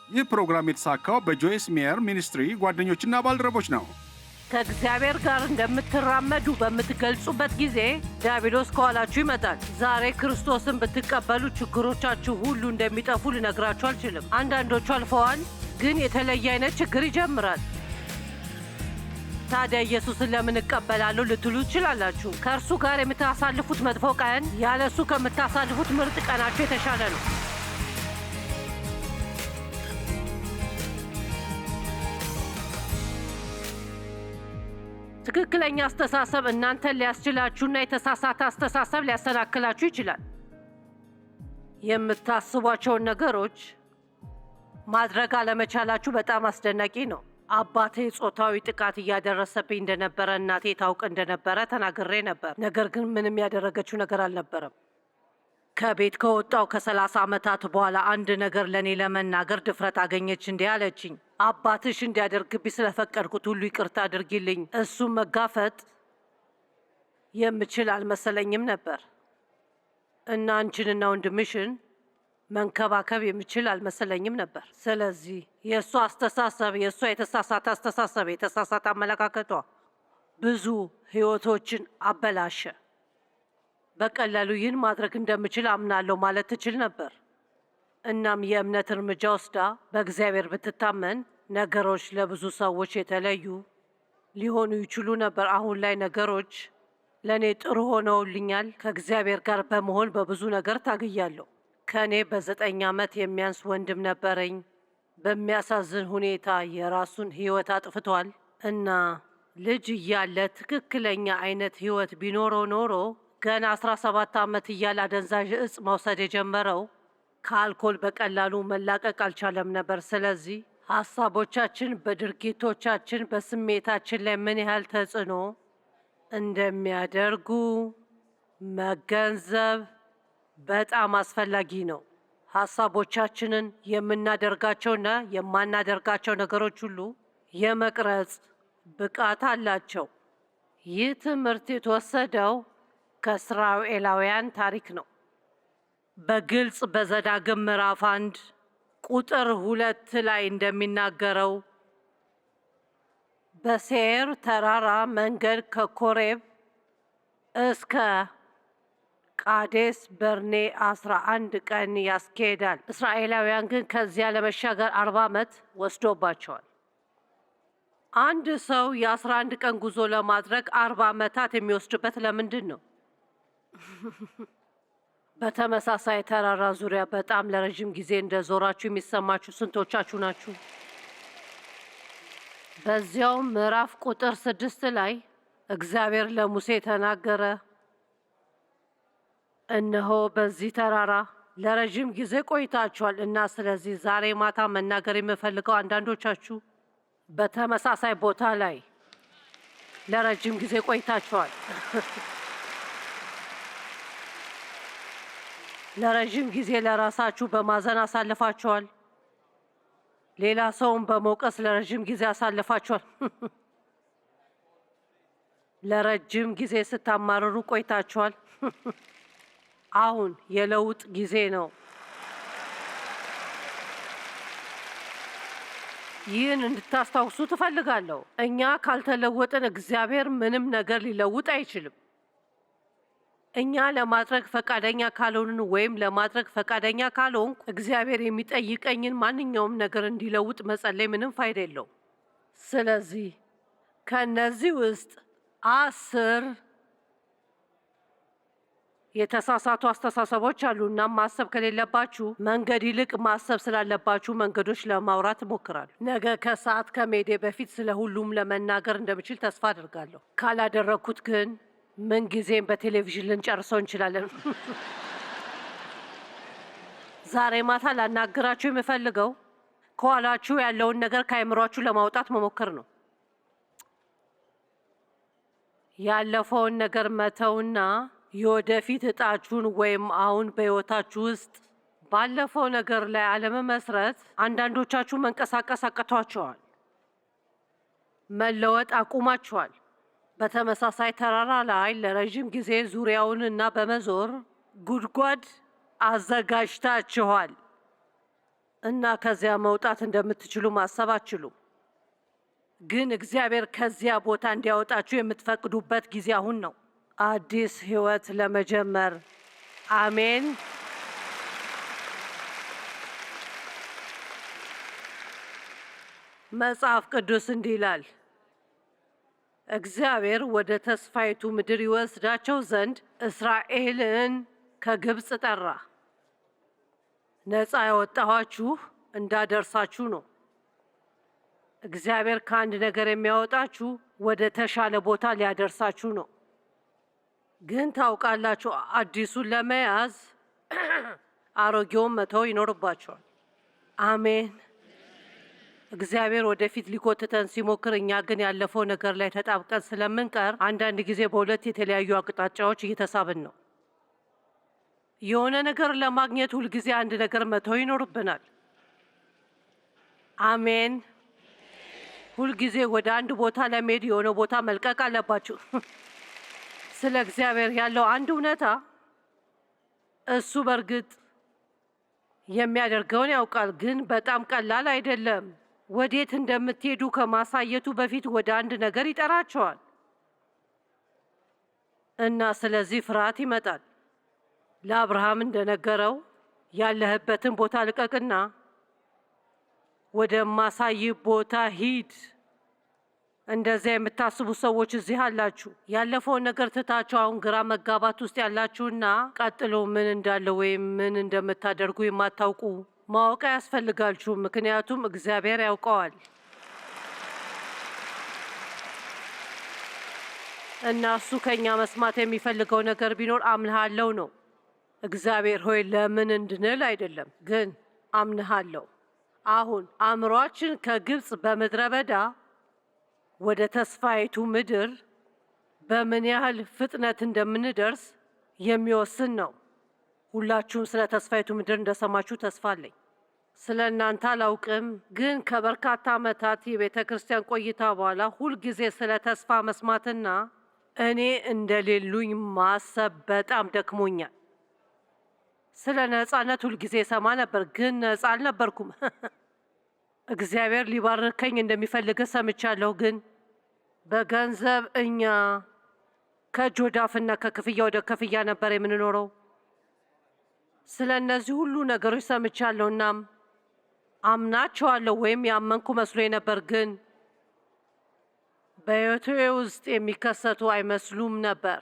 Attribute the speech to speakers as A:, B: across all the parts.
A: ይህ ፕሮግራም የተሳካው በጆይስ ሜየር ሚኒስትሪ ጓደኞችና ባልደረቦች ነው።
B: ከእግዚአብሔር ጋር እንደምትራመዱ በምትገልጹበት ጊዜ ዲያብሎስ ከኋላችሁ ይመጣል። ዛሬ ክርስቶስን ብትቀበሉ ችግሮቻችሁ ሁሉ እንደሚጠፉ ልነግራችሁ አልችልም። አንዳንዶቹ አልፈዋል፣ ግን የተለየ አይነት ችግር ይጀምራል። ታዲያ ኢየሱስን ለምን እቀበላለሁ ልትሉ ትችላላችሁ። ከእርሱ ጋር የምታሳልፉት መጥፎ ቀን ያለ እሱ ከምታሳልፉት ምርጥ ቀናችሁ የተሻለ ነው። ትክክለኛ አስተሳሰብ እናንተን ሊያስችላችሁና የተሳሳተ አስተሳሰብ ሊያሰናክላችሁ ይችላል። የምታስቧቸውን ነገሮች ማድረግ አለመቻላችሁ በጣም አስደናቂ ነው። አባቴ ጾታዊ ጥቃት እያደረሰብኝ እንደነበረ እናቴ ታውቅ እንደነበረ ተናግሬ ነበር። ነገር ግን ምንም ያደረገችው ነገር አልነበረም። ከቤት ከወጣው ከ30 ዓመታት በኋላ አንድ ነገር ለእኔ ለመናገር ድፍረት አገኘች። እንዲህ አለችኝ፣ አባትሽ እንዲያደርግብኝ ስለፈቀድኩት ሁሉ ይቅርታ አድርጊልኝ። እሱም መጋፈጥ የምችል አልመሰለኝም ነበር እና አንቺንና ወንድምሽን መንከባከብ የምችል አልመሰለኝም ነበር። ስለዚህ የእሷ አስተሳሰብ፣ የእሷ የተሳሳተ አስተሳሰብ፣ የተሳሳተ አመለካከቷ ብዙ ህይወቶችን አበላሸ። በቀላሉ ይህን ማድረግ እንደምችል አምናለሁ ማለት ትችል ነበር። እናም የእምነት እርምጃ ወስዳ በእግዚአብሔር ብትታመን ነገሮች ለብዙ ሰዎች የተለዩ ሊሆኑ ይችሉ ነበር። አሁን ላይ ነገሮች ለእኔ ጥሩ ሆነውልኛል። ከእግዚአብሔር ጋር በመሆን በብዙ ነገር ታግያለሁ። ከእኔ በ9 ዓመት የሚያንስ ወንድም ነበረኝ። በሚያሳዝን ሁኔታ የራሱን ህይወት አጥፍቷል እና ልጅ እያለ ትክክለኛ አይነት ህይወት ቢኖረው ኖሮ ገና 17 ዓመት እያለ አደንዛዥ እጽ መውሰድ የጀመረው ከአልኮል በቀላሉ መላቀቅ አልቻለም ነበር። ስለዚህ ሀሳቦቻችን በድርጊቶቻችን በስሜታችን ላይ ምን ያህል ተጽዕኖ እንደሚያደርጉ መገንዘብ በጣም አስፈላጊ ነው። ሀሳቦቻችንን የምናደርጋቸውና የማናደርጋቸው ነገሮች ሁሉ የመቅረጽ ብቃት አላቸው። ይህ ትምህርት የተወሰደው ከእስራኤላውያን ታሪክ ነው። በግልጽ በዘዳግም ምዕራፍ 1 ቁጥር 2 ላይ እንደሚናገረው በሴር ተራራ መንገድ ከኮሬብ እስከ ቃዴስ በርኔ 11 ቀን ያስኬዳል። እስራኤላውያን ግን ከዚያ ለመሻገር 40 ዓመት ወስዶባቸዋል። አንድ ሰው የ11 ቀን ጉዞ ለማድረግ 40 ዓመታት የሚወስድበት ለምንድን ነው? በተመሳሳይ ተራራ ዙሪያ በጣም ለረጅም ጊዜ እንደዞራችሁ የሚሰማችሁ ስንቶቻችሁ ናችሁ? በዚያውም ምዕራፍ ቁጥር 6 ላይ እግዚአብሔር ለሙሴ ተናገረ፣ እነሆ በዚህ ተራራ ለረጅም ጊዜ ቆይታችኋል እና ስለዚህ ዛሬ ማታ መናገር የምፈልገው አንዳንዶቻችሁ በተመሳሳይ ቦታ ላይ ለረጅም ጊዜ ቆይታችኋል። ለረጅም ጊዜ ለራሳችሁ በማዘን አሳልፋችኋል። ሌላ ሰውን በመውቀስ ለረጅም ጊዜ አሳልፋችኋል። ለረጅም ጊዜ ስታማርሩ ቆይታችኋል። አሁን የለውጥ ጊዜ ነው። ይህን እንድታስታውሱ ትፈልጋለሁ። እኛ ካልተለወጥን እግዚአብሔር ምንም ነገር ሊለውጥ አይችልም። እኛ ለማድረግ ፈቃደኛ ካልሆንን ወይም ለማድረግ ፈቃደኛ ካልሆንኩ እግዚአብሔር የሚጠይቀኝን ማንኛውም ነገር እንዲለውጥ መጸለይ ምንም ፋይዳ የለውም። ስለዚህ ከእነዚህ ውስጥ 10 የተሳሳቱ አስተሳሰቦች አሉ እና ማሰብ ከሌለባችሁ መንገድ ይልቅ ማሰብ ስላለባችሁ መንገዶች ለማውራት እሞክራለሁ። ነገ ከሰዓት ከሜዴ በፊት ስለ ሁሉም ለመናገር እንደምችል ተስፋ አድርጋለሁ። ካላደረግኩት ግን ምን ጊዜም በቴሌቪዥን ልንጨርሰው እንችላለን። ዛሬ ማታ ላናግራችሁ የምፈልገው ከኋላችሁ ያለውን ነገር ከአይምሯችሁ ለማውጣት መሞከር ነው። ያለፈውን ነገር መተውና የወደፊት እጣችሁን ወይም አሁን በሕይወታችሁ ውስጥ ባለፈው ነገር ላይ አለመመስረት። አንዳንዶቻችሁ መንቀሳቀስ አቅቷችኋል፣ መለወጥ አቁማችኋል። በተመሳሳይ ተራራ ላይ ለረጅም ጊዜ ዙሪያውን እና በመዞር ጉድጓድ አዘጋጅታችኋል። እና ከዚያ መውጣት እንደምትችሉ ማሰብ አትችሉም። ግን እግዚአብሔር ከዚያ ቦታ እንዲያወጣችሁ የምትፈቅዱበት ጊዜ አሁን ነው፣ አዲስ ህይወት ለመጀመር። አሜን። መጽሐፍ ቅዱስ እንዲህ ይላል፣ እግዚአብሔር ወደ ተስፋይቱ ምድር ይወስዳቸው ዘንድ እስራኤልን ከግብፅ ጠራ። ነፃ ያወጣኋችሁ እንዳደርሳችሁ ነው። እግዚአብሔር ከአንድ ነገር የሚያወጣችሁ ወደ ተሻለ ቦታ ሊያደርሳችሁ ነው። ግን ታውቃላችሁ፣ አዲሱን ለመያዝ አሮጌውን መተው ይኖርባቸዋል። አሜን። እግዚአብሔር ወደፊት ሊኮትተን ሲሞክር፣ እኛ ግን ያለፈው ነገር ላይ ተጣብቀን ስለምንቀር አንዳንድ ጊዜ በሁለት የተለያዩ አቅጣጫዎች እየተሳብን ነው። የሆነ ነገር ለማግኘት ሁልጊዜ አንድ ነገር መተው ይኖርብናል። አሜን። ሁልጊዜ ወደ አንድ ቦታ ለመሄድ የሆነ ቦታ መልቀቅ አለባችሁ። ስለ እግዚአብሔር ያለው አንድ እውነታ፣ እሱ በእርግጥ የሚያደርገውን ያውቃል፣ ግን በጣም ቀላል አይደለም። ወዴት እንደምትሄዱ ከማሳየቱ በፊት ወደ አንድ ነገር ይጠራቸዋል እና ስለዚህ ፍርሃት ይመጣል። ለአብርሃም እንደነገረው ያለህበትን ቦታ ልቀቅና ወደ ማሳይ ቦታ ሂድ። እንደዚያ የምታስቡ ሰዎች እዚህ አላችሁ። ያለፈውን ነገር ትታችሁ አሁን ግራ መጋባት ውስጥ ያላችሁና ቀጥሎ ምን እንዳለ ወይም ምን እንደምታደርጉ የማታውቁ ማወቅ አያስፈልጋችሁም፣ ምክንያቱም እግዚአብሔር ያውቀዋል እና እሱ ከኛ መስማት የሚፈልገው ነገር ቢኖር አምንሃለሁ ነው። እግዚአብሔር ሆይ ለምን እንድንል አይደለም፣ ግን አምንሃለሁ። አሁን አእምሯችን ከግብፅ በምድረ በዳ ወደ ተስፋይቱ ምድር በምን ያህል ፍጥነት እንደምንደርስ የሚወስን ነው። ሁላችሁም ስለ ተስፋይቱ ምድር እንደሰማችሁ ተስፋ አለኝ። ስለ እናንተ አላውቅም፣ ግን ከበርካታ ዓመታት የቤተ ክርስቲያን ቆይታ በኋላ ሁልጊዜ ስለ ተስፋ መስማትና እኔ እንደሌሉኝ ማሰብ በጣም ደክሞኛል። ስለ ነፃነት ሁልጊዜ ሰማ ነበር፣ ግን ነፃ አልነበርኩም። እግዚአብሔር ሊባርከኝ እንደሚፈልግ ሰምቻለሁ፣ ግን በገንዘብ እኛ ከእጅ ወደ አፍና ከክፍያ ወደ ክፍያ ነበር የምንኖረው። ስለ እነዚህ ሁሉ ነገሮች ሰምቻለሁ፣ እናም አምናቸዋለሁ ወይም ያመንኩ መስሎኝ ነበር፣ ግን በሕይወቴ ውስጥ የሚከሰቱ አይመስሉም ነበር።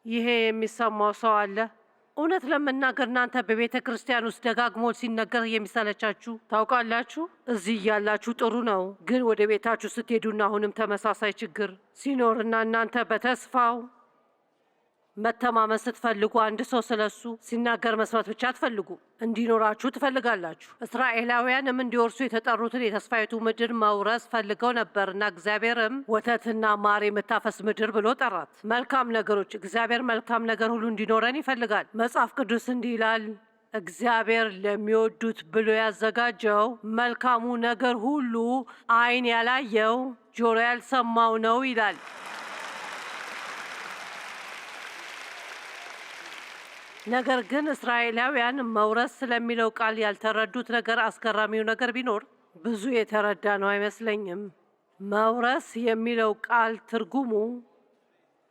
B: ይሄ የሚሰማው ሰው አለ? እውነት ለመናገር እናንተ በቤተ ክርስቲያን ውስጥ ደጋግሞ ሲነገር የሚሰለቻችሁ ታውቃላችሁ። እዚህ እያላችሁ ጥሩ ነው፣ ግን ወደ ቤታችሁ ስትሄዱና አሁንም ተመሳሳይ ችግር ሲኖርና እናንተ በተስፋው መተማመን ስትፈልጉ አንድ ሰው ስለሱ ሲናገር መስማት ብቻ አትፈልጉ፣ እንዲኖራችሁ ትፈልጋላችሁ። እስራኤላውያንም እንዲወርሱ የተጠሩትን የተስፋይቱ ምድር መውረስ ፈልገው ነበርና እግዚአብሔርም ወተትና ማር የምታፈስ ምድር ብሎ ጠራት። መልካም ነገሮች፣ እግዚአብሔር መልካም ነገር ሁሉ እንዲኖረን ይፈልጋል። መጽሐፍ ቅዱስ እንዲህ ይላል፣ እግዚአብሔር ለሚወዱት ብሎ ያዘጋጀው መልካሙ ነገር ሁሉ ዓይን ያላየው ጆሮ ያልሰማው ነው ይላል። ነገር ግን እስራኤላውያን መውረስ ስለሚለው ቃል ያልተረዱት ነገር፣ አስገራሚው ነገር ቢኖር ብዙ የተረዳ ነው አይመስለኝም። መውረስ የሚለው ቃል ትርጉሙ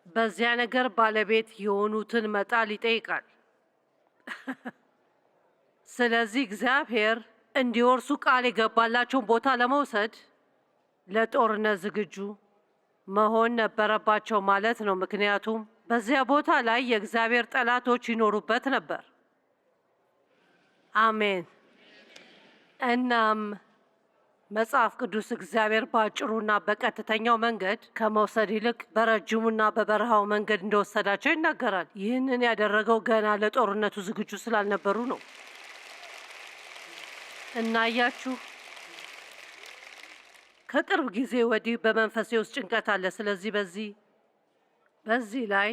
B: በዚያ ነገር ባለቤት የሆኑትን መጣል ይጠይቃል። ስለዚህ እግዚአብሔር እንዲወርሱ ቃል የገባላቸውን ቦታ ለመውሰድ ለጦርነት ዝግጁ መሆን ነበረባቸው ማለት ነው። ምክንያቱም በዚያ ቦታ ላይ የእግዚአብሔር ጠላቶች ይኖሩበት ነበር። አሜን። እናም መጽሐፍ ቅዱስ እግዚአብሔር በአጭሩና በቀጥተኛው መንገድ ከመውሰድ ይልቅ በረጅሙና በበረሃው መንገድ እንደወሰዳቸው ይናገራል። ይህንን ያደረገው ገና ለጦርነቱ ዝግጁ ስላልነበሩ ነው። እና አያችሁ፣ ከቅርብ ጊዜ ወዲህ በመንፈሴ ውስጥ ጭንቀት አለ። ስለዚህ በዚህ ላይ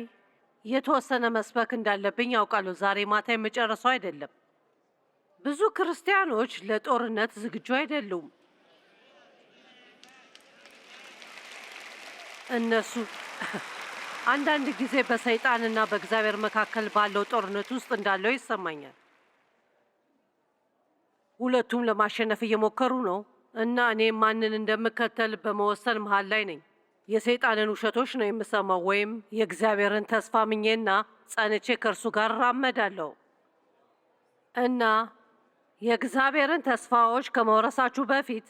B: የተወሰነ መስበክ እንዳለብኝ ያውቃለሁ። ዛሬ ማታ የመጨረሰው አይደለም። ብዙ ክርስቲያኖች ለጦርነት ዝግጁ አይደሉም። እነሱ አንዳንድ ጊዜ በሰይጣንና በእግዚአብሔር መካከል ባለው ጦርነት ውስጥ እንዳለው ይሰማኛል። ሁለቱም ለማሸነፍ እየሞከሩ ነው እና እኔ ማንን እንደምከተል በመወሰን መሃል ላይ ነኝ። የሰይጣንን ውሸቶች ነው የምሰማው ወይም የእግዚአብሔርን ተስፋ ምኜና ጸንቼ ከእርሱ ጋር እራመዳለሁ። እና የእግዚአብሔርን ተስፋዎች ከመውረሳችሁ በፊት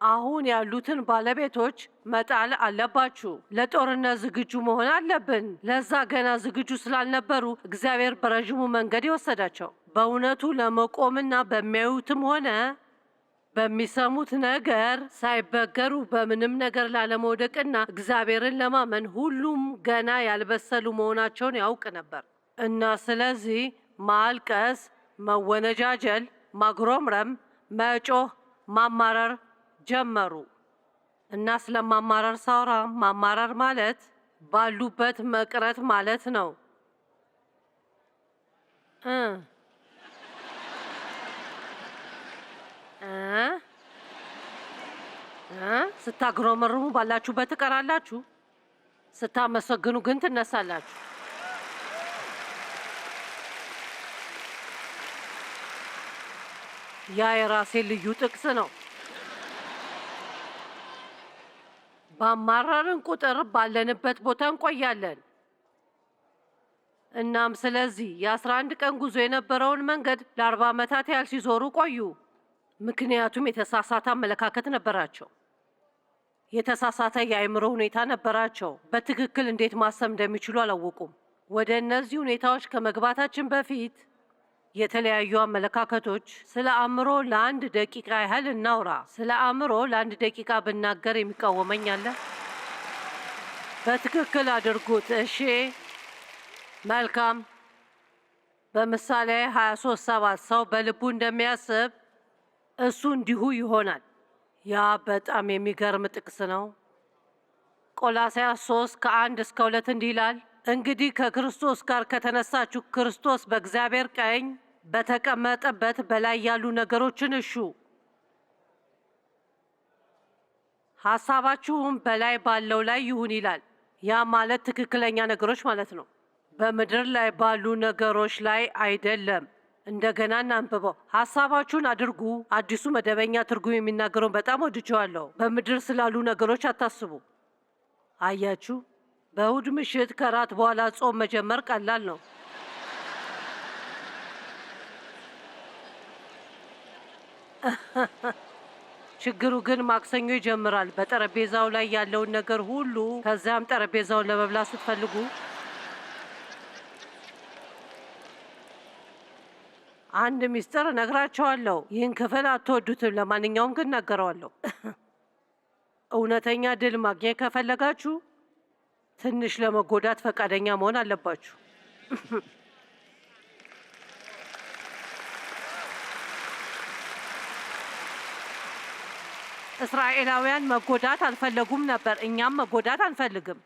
B: አሁን ያሉትን ባለቤቶች መጣል አለባችሁ። ለጦርነት ዝግጁ መሆን አለብን። ለዛ ገና ዝግጁ ስላልነበሩ እግዚአብሔር በረዥሙ መንገድ የወሰዳቸው በእውነቱ ለመቆምና በሚያዩትም ሆነ በሚሰሙት ነገር ሳይበገሩ በምንም ነገር ላለመውደቅና እግዚአብሔርን ለማመን ሁሉም ገና ያልበሰሉ መሆናቸውን ያውቅ ነበር እና ስለዚህ ማልቀስ፣ መወነጃጀል፣ ማጉረምረም፣ መጮህ፣ ማማረር ጀመሩ። እና ስለማማረር ሳውራ ማማረር ማለት ባሉበት መቅረት ማለት ነው። ስታግሮመርሙ ባላችሁበት ትቀራላችሁ፣ ስታመሰግኑ ግን ትነሳላችሁ። ያ የራሴ ልዩ ጥቅስ ነው። ባማረርን ቁጥር ባለንበት ቦታ እንቆያለን። እናም ስለዚህ የ11 ቀን ጉዞ የነበረውን መንገድ ለ40 ዓመታት ያህል ሲዞሩ ቆዩ። ምክንያቱም የተሳሳተ አመለካከት ነበራቸው። የተሳሳተ የአእምሮ ሁኔታ ነበራቸው። በትክክል እንዴት ማሰብ እንደሚችሉ አላወቁም። ወደ እነዚህ ሁኔታዎች ከመግባታችን በፊት የተለያዩ አመለካከቶች። ስለ አእምሮ ለአንድ ደቂቃ ያህል እናውራ። ስለ አእምሮ ለአንድ ደቂቃ ብናገር የሚቃወመኝ አለ? በትክክል አድርጉት። እሺ፣ መልካም። በምሳሌ 23:7 ሰው በልቡ እንደሚያስብ እሱ እንዲሁ ይሆናል። ያ በጣም የሚገርም ጥቅስ ነው። ቆላስይስ 3:1-2 እንዲህ ይላል፣ እንግዲህ ከክርስቶስ ጋር ከተነሳችሁ ክርስቶስ በእግዚአብሔር ቀኝ በተቀመጠበት በላይ ያሉ ነገሮችን እሹ፣ ሐሳባችሁም በላይ ባለው ላይ ይሁን ይላል። ያ ማለት ትክክለኛ ነገሮች ማለት ነው፣ በምድር ላይ ባሉ ነገሮች ላይ አይደለም። እንደገና እናንብበው። ሐሳባችሁን አድርጉ። አዲሱ መደበኛ ትርጉም የሚናገረውን በጣም ወድጀዋለሁ። በምድር ስላሉ ነገሮች አታስቡ። አያችሁ፣ በእሁድ ምሽት ከራት በኋላ ጾም መጀመር ቀላል ነው። ችግሩ ግን ማክሰኞ ይጀምራል። በጠረጴዛው ላይ ያለውን ነገር ሁሉ ከዚያም ጠረጴዛውን ለመብላት ስትፈልጉ አንድ ሚስጥር እነግራቸዋለሁ። ይህን ክፍል አትወዱትም፣ ለማንኛውም ግን እናገረዋለሁ። እውነተኛ ድል ማግኘት ከፈለጋችሁ ትንሽ ለመጎዳት ፈቃደኛ መሆን አለባችሁ። እስራኤላውያን መጎዳት አልፈለጉም ነበር፣ እኛም መጎዳት አንፈልግም።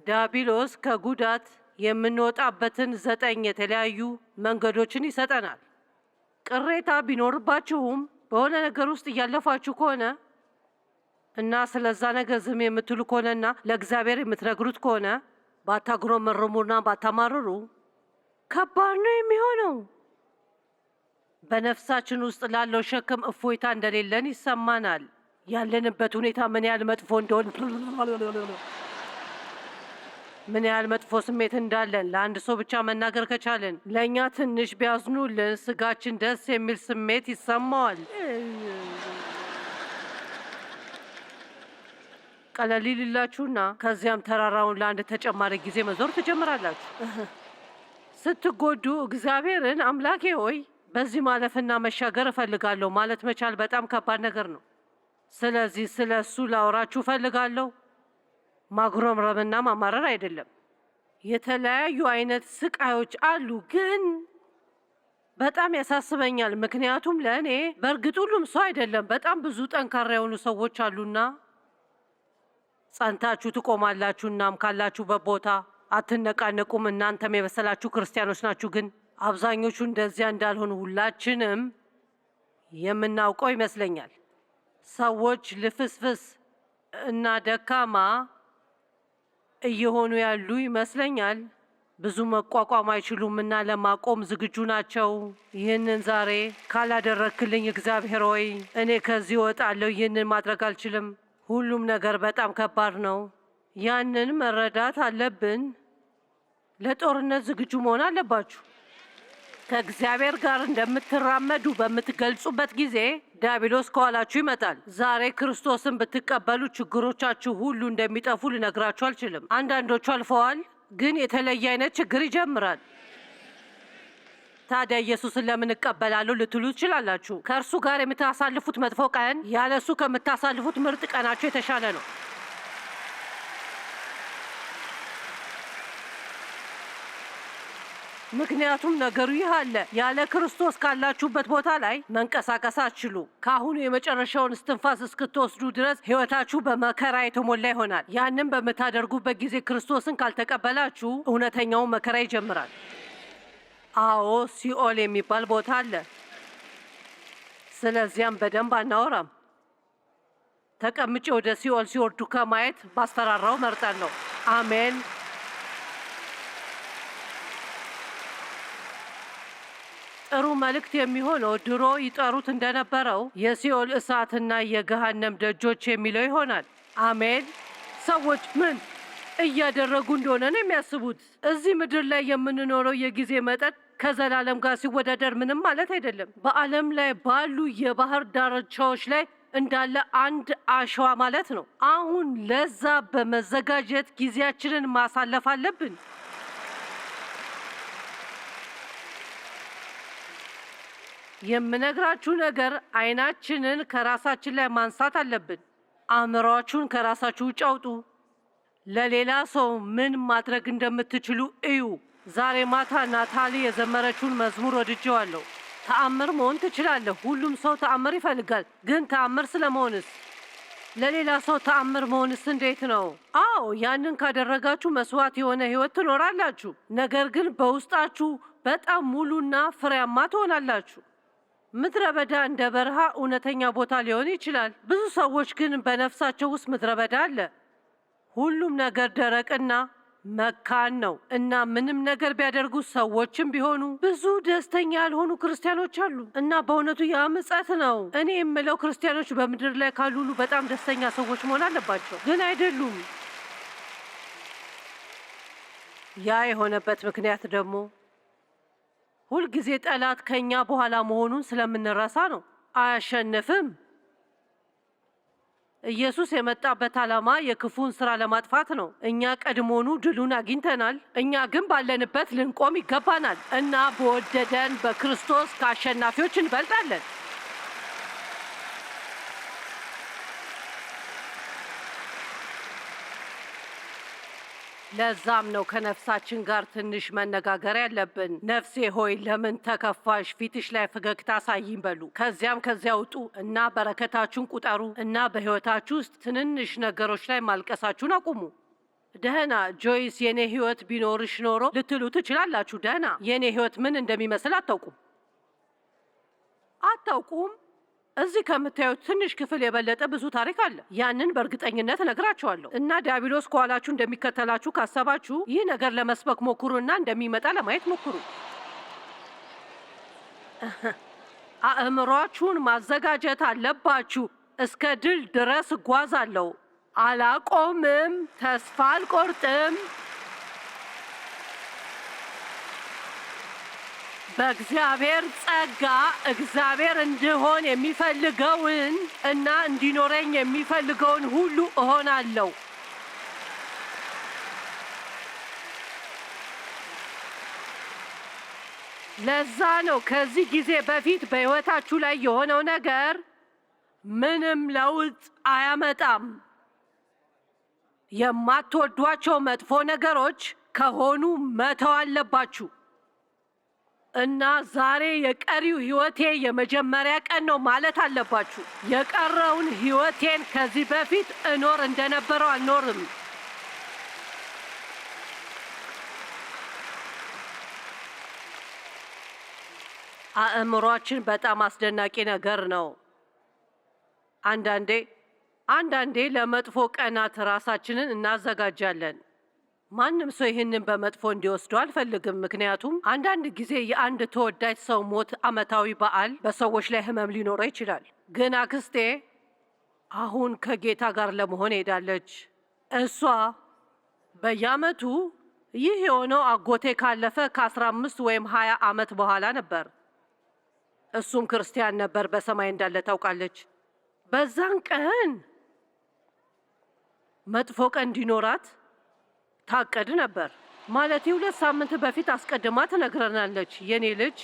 B: ዲያብሎስ ከጉዳት የምንወጣበትን 9 የተለያዩ መንገዶችን ይሰጠናል። ቅሬታ ቢኖርባችሁም በሆነ ነገር ውስጥ እያለፋችሁ ከሆነ እና ስለዛ ነገር ዝም የምትሉ ከሆነና ለእግዚአብሔር የምትነግሩት ከሆነ ባታጉረመርሙና ባታማርሩ ከባድ ነው የሚሆነው። በነፍሳችን ውስጥ ላለው ሸክም እፎይታ እንደሌለን ይሰማናል። ያለንበት ሁኔታ ምን ያህል መጥፎ እንደሆነ፣ ምን ያህል መጥፎ ስሜት እንዳለን ለአንድ ሰው ብቻ መናገር ከቻለን ለእኛ ትንሽ ቢያዝኑልን ስጋችን ደስ የሚል ስሜት ይሰማዋል። ቀለል ይልላችሁና ከዚያም ተራራውን ለአንድ ተጨማሪ ጊዜ መዞር ትጀምራላችሁ። ስትጎዱ እግዚአብሔርን አምላኬ ሆይ በዚህ ማለፍና መሻገር እፈልጋለሁ ማለት መቻል በጣም ከባድ ነገር ነው። ስለዚህ ስለ እሱ ላወራችሁ እፈልጋለሁ። ማጉረምረምና ማማረር አይደለም። የተለያዩ አይነት ስቃዮች አሉ፣ ግን በጣም ያሳስበኛል። ምክንያቱም ለእኔ በእርግጥ ሁሉም ሰው አይደለም፣ በጣም ብዙ ጠንካራ የሆኑ ሰዎች አሉና ጸንታችሁ ትቆማላችሁ። እናም ካላችሁበት ቦታ አትነቃነቁም። እናንተም የበሰላችሁ ክርስቲያኖች ናችሁ። ግን አብዛኞቹ እንደዚያ እንዳልሆኑ ሁላችንም የምናውቀው ይመስለኛል። ሰዎች ልፍስፍስ እና ደካማ እየሆኑ ያሉ ይመስለኛል። ብዙ መቋቋም አይችሉምና ለማቆም ዝግጁ ናቸው። ይህንን ዛሬ ካላደረክልኝ እግዚአብሔር ሆይ እኔ ከዚህ እወጣለሁ። ይህንን ማድረግ አልችልም። ሁሉም ነገር በጣም ከባድ ነው። ያንን መረዳት አለብን። ለጦርነት ዝግጁ መሆን አለባችሁ። ከእግዚአብሔር ጋር እንደምትራመዱ በምትገልጹበት ጊዜ ዲያብሎስ ከኋላችሁ ይመጣል። ዛሬ ክርስቶስን ብትቀበሉ ችግሮቻችሁ ሁሉ እንደሚጠፉ ልነግራችሁ አልችልም። አንዳንዶቹ አልፈዋል፣ ግን የተለየ አይነት ችግር ይጀምራል። ታዲያ ኢየሱስን ለምን እቀበላለሁ ልትሉ ትችላላችሁ። ከእርሱ ጋር የምታሳልፉት መጥፎ ቀን ያለ እሱ ከምታሳልፉት ምርጥ ቀናችሁ የተሻለ ነው። ምክንያቱም ነገሩ ይህ አለ። ያለ ክርስቶስ ካላችሁበት ቦታ ላይ መንቀሳቀስ አትችሉ። ከአሁኑ የመጨረሻውን እስትንፋስ እስክትወስዱ ድረስ ሕይወታችሁ በመከራ የተሞላ ይሆናል። ያንን በምታደርጉበት ጊዜ ክርስቶስን ካልተቀበላችሁ እውነተኛው መከራ ይጀምራል። አዎ፣ ሲኦል የሚባል ቦታ አለ። ስለዚያም በደንብ አናወራም። ተቀምጬ ወደ ሲኦል ሲወርዱ ከማየት ባስፈራራው መርጣለሁ። አሜን። ጥሩ መልእክት የሚሆነው ድሮ ይጠሩት እንደነበረው የሲኦል እሳትና የገሃነም ደጆች የሚለው ይሆናል። አሜን። ሰዎች ምን እያደረጉ እንደሆነ ነው የሚያስቡት። እዚህ ምድር ላይ የምንኖረው የጊዜ መጠን ከዘላለም ጋር ሲወዳደር ምንም ማለት አይደለም። በዓለም ላይ ባሉ የባህር ዳርቻዎች ላይ እንዳለ አንድ አሸዋ ማለት ነው። አሁን ለዛ በመዘጋጀት ጊዜያችንን ማሳለፍ አለብን። የምነግራችሁ ነገር አይናችንን ከራሳችን ላይ ማንሳት አለብን። አእምሯችሁን ከራሳችሁ ውጭ አውጡ። ለሌላ ሰው ምን ማድረግ እንደምትችሉ እዩ። ዛሬ ማታ ናታሊ የዘመረችውን መዝሙር ወድጄዋለሁ። ተአምር መሆን ትችላለህ። ሁሉም ሰው ተአምር ይፈልጋል። ግን ተአምር ስለመሆንስ ለሌላ ሰው ተአምር መሆንስ እንዴት ነው? አዎ፣ ያንን ካደረጋችሁ መስዋዕት የሆነ ህይወት ትኖራላችሁ። ነገር ግን በውስጣችሁ በጣም ሙሉና ፍሬያማ ትሆናላችሁ። ምድረ በዳ እንደ በረሃ እውነተኛ ቦታ ሊሆን ይችላል። ብዙ ሰዎች ግን በነፍሳቸው ውስጥ ምድረ በዳ አለ። ሁሉም ነገር ደረቅና መካን ነው እና ምንም ነገር ቢያደርጉ ሰዎችም ቢሆኑ ብዙ ደስተኛ ያልሆኑ ክርስቲያኖች አሉ እና በእውነቱ ያ ምጸት ነው። እኔ የምለው ክርስቲያኖች በምድር ላይ ካሉ ሁሉ በጣም ደስተኛ ሰዎች መሆን አለባቸው፣ ግን አይደሉም። ያ የሆነበት ምክንያት ደግሞ ሁልጊዜ ጠላት ከኛ በኋላ መሆኑን ስለምንረሳ ነው። አያሸንፍም። ኢየሱስ የመጣበት ዓላማ የክፉን ስራ ለማጥፋት ነው። እኛ ቀድሞኑ ድሉን አግኝተናል። እኛ ግን ባለንበት ልንቆም ይገባናል እና በወደደን በክርስቶስ ከአሸናፊዎች እንበልጣለን። ለዛም ነው ከነፍሳችን ጋር ትንሽ መነጋገር ያለብን። ነፍሴ ሆይ ለምን ተከፋሽ? ፊትሽ ላይ ፈገግታ አሳይኝ በሉ። ከዚያ ውጡ እና በረከታችሁን ቁጠሩ እና በሕይወታችሁ ውስጥ ትንንሽ ነገሮች ላይ ማልቀሳችሁን አቁሙ። ደህና ጆይስ፣ የኔ ሕይወት ቢኖርሽ ኖሮ ልትሉ ትችላላችሁ። ደህና የኔ ሕይወት ምን እንደሚመስል አታውቁም። እዚህ ከምታዩት ትንሽ ክፍል የበለጠ ብዙ ታሪክ አለ። ያንን በእርግጠኝነት እነግራችኋለሁ እና ዲያብሎስ ከኋላችሁ እንደሚከተላችሁ ካሰባችሁ ይህ ነገር ለመስበክ ሞክሩና እንደሚመጣ ለማየት ሞክሩ። አእምሯችሁን ማዘጋጀት አለባችሁ። እስከ ድል ድረስ እጓዛለሁ፣ አላቆምም፣ ተስፋ አልቆርጥም። በእግዚአብሔር ጸጋ እግዚአብሔር እንድሆን የሚፈልገውን እና እንዲኖረኝ የሚፈልገውን ሁሉ እሆናለሁ። ለዛ ነው ከዚህ ጊዜ በፊት በሕይወታችሁ ላይ የሆነው ነገር ምንም ለውጥ አያመጣም። የማትወዷቸው መጥፎ ነገሮች ከሆኑ መተው አለባችሁ። እና ዛሬ የቀሪው ህይወቴ የመጀመሪያ ቀን ነው ማለት አለባችሁ። የቀረውን ህይወቴን ከዚህ በፊት እኖር እንደነበረው አልኖርም። አእምሯችን በጣም አስደናቂ ነገር ነው። አንዳንዴ ለመጥፎ ቀናት ራሳችንን እናዘጋጃለን። ማንም ሰው ይህንን በመጥፎ እንዲወስደው አልፈልግም። ምክንያቱም አንዳንድ ጊዜ የአንድ ተወዳጅ ሰው ሞት ዓመታዊ በዓል በሰዎች ላይ ህመም ሊኖረው ይችላል። ግን አክስቴ አሁን ከጌታ ጋር ለመሆን ሄዳለች። እሷ በየዓመቱ ይህ የሆነው አጎቴ ካለፈ ከ15 ወይም 20 ዓመት በኋላ ነበር። እሱም ክርስቲያን ነበር፣ በሰማይ እንዳለ ታውቃለች። በዛን ቀን መጥፎ ቀን እንዲኖራት ታቀድ ነበር። ማለት 2 ሳምንት በፊት አስቀድማ ትነግረናለች። የኔ ልጅ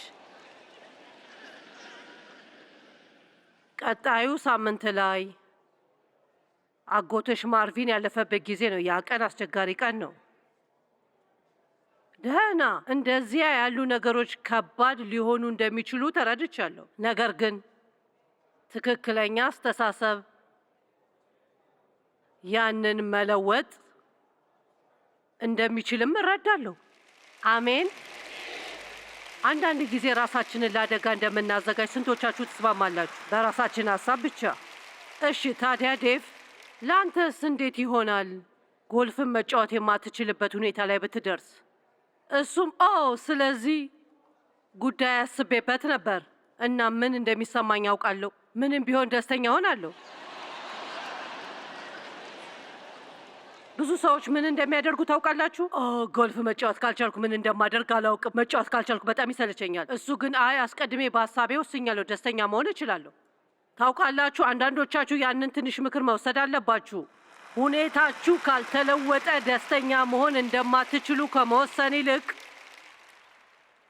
B: ቀጣዩ ሳምንት ላይ አጎትሽ ማርቪን ያለፈበት ጊዜ ነው። ያ ቀን አስቸጋሪ ቀን ነው። ደህና፣ እንደዚያ ያሉ ነገሮች ከባድ ሊሆኑ እንደሚችሉ ተረድቻለሁ። ነገር ግን ትክክለኛ አስተሳሰብ ያንን መለወጥ እንደሚችልም እረዳለሁ። አሜን። አንዳንድ ጊዜ ራሳችንን ለአደጋ እንደምናዘጋጅ ስንቶቻችሁ ትስማማላችሁ? በራሳችን ሀሳብ ብቻ። እሺ፣ ታዲያ ዴቭ፣ ለአንተስ እንዴት ይሆናል ጎልፍን መጫወት የማትችልበት ሁኔታ ላይ ብትደርስ? እሱም ስለዚህ ጉዳይ አስቤበት ነበር እና ምን እንደሚሰማኝ ያውቃለሁ። ምንም ቢሆን ደስተኛ ሆናለሁ። ብዙ ሰዎች ምን እንደሚያደርጉ ታውቃላችሁ? ጎልፍ መጫወት ካልቻልኩ ምን እንደማደርግ አላውቅም። መጫወት ካልቻልኩ በጣም ይሰለቸኛል። እሱ ግን አስቀድሜ በሀሳቤ ወስኛለሁ፣ ደስተኛ መሆን እችላለሁ። ታውቃላችሁ፣ አንዳንዶቻችሁ ያንን ትንሽ ምክር መውሰድ አለባችሁ። ሁኔታችሁ ካልተለወጠ ደስተኛ መሆን እንደማትችሉ ከመወሰን ይልቅ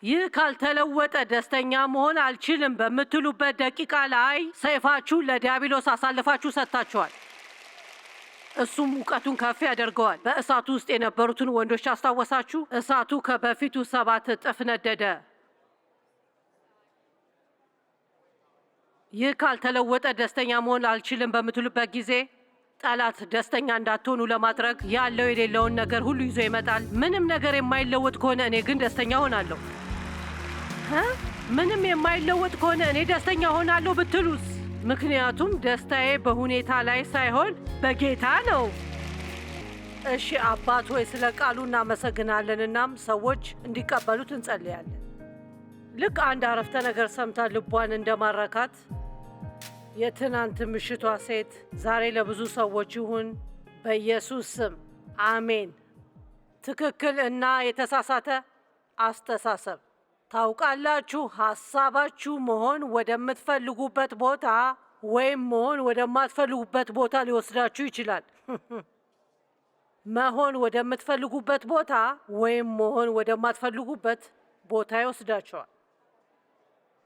B: ይህ ካልተለወጠ ደስተኛ መሆን አልችልም በምትሉበት ደቂቃ ላይ ሰይፋችሁን ለዲያብሎስ አሳልፋችሁ ሰጥታችኋል። እሱም ሙቀቱን ከፍ ያደርገዋል። በእሳቱ ውስጥ የነበሩትን ወንዶች አስታወሳችሁ? እሳቱ ከበፊቱ 7 እጥፍ ነደደ። ይህ ካልተለወጠ ደስተኛ መሆን አልችልም በምትሉበት ጊዜ ጠላት ደስተኛ እንዳትሆኑ ለማድረግ ያለው የሌለውን ነገር ሁሉ ይዞ ይመጣል። ምንም ነገር የማይለወጥ ከሆነ እኔ ግን ደስተኛ ሆናለሁ። ምንም የማይለወጥ ከሆነ እኔ ደስተኛ ሆናለሁ ብትሉስ? ምክንያቱም ደስታዬ በሁኔታ ላይ ሳይሆን በጌታ ነው። እሺ አባት ሆይ ስለ ቃሉ እናመሰግናለን። እናም ሰዎች እንዲቀበሉት እንጸልያለን። ልክ አንድ አረፍተ ነገር ሰምታ ልቧን እንደማረካት የትናንት ምሽቷ ሴት ዛሬ ለብዙ ሰዎች ይሁን በኢየሱስ ስም አሜን። ትክክል እና የተሳሳተ አስተሳሰብ። ታውቃላችሁ፣ ሀሳባችሁ መሆን ወደምትፈልጉበት ቦታ ወይም መሆን ወደማትፈልጉበት ቦታ ሊወስዳችሁ ይችላል። መሆን ወደምትፈልጉበት ቦታ ወይም መሆን ወደማትፈልጉበት ቦታ ይወስዳቸዋል።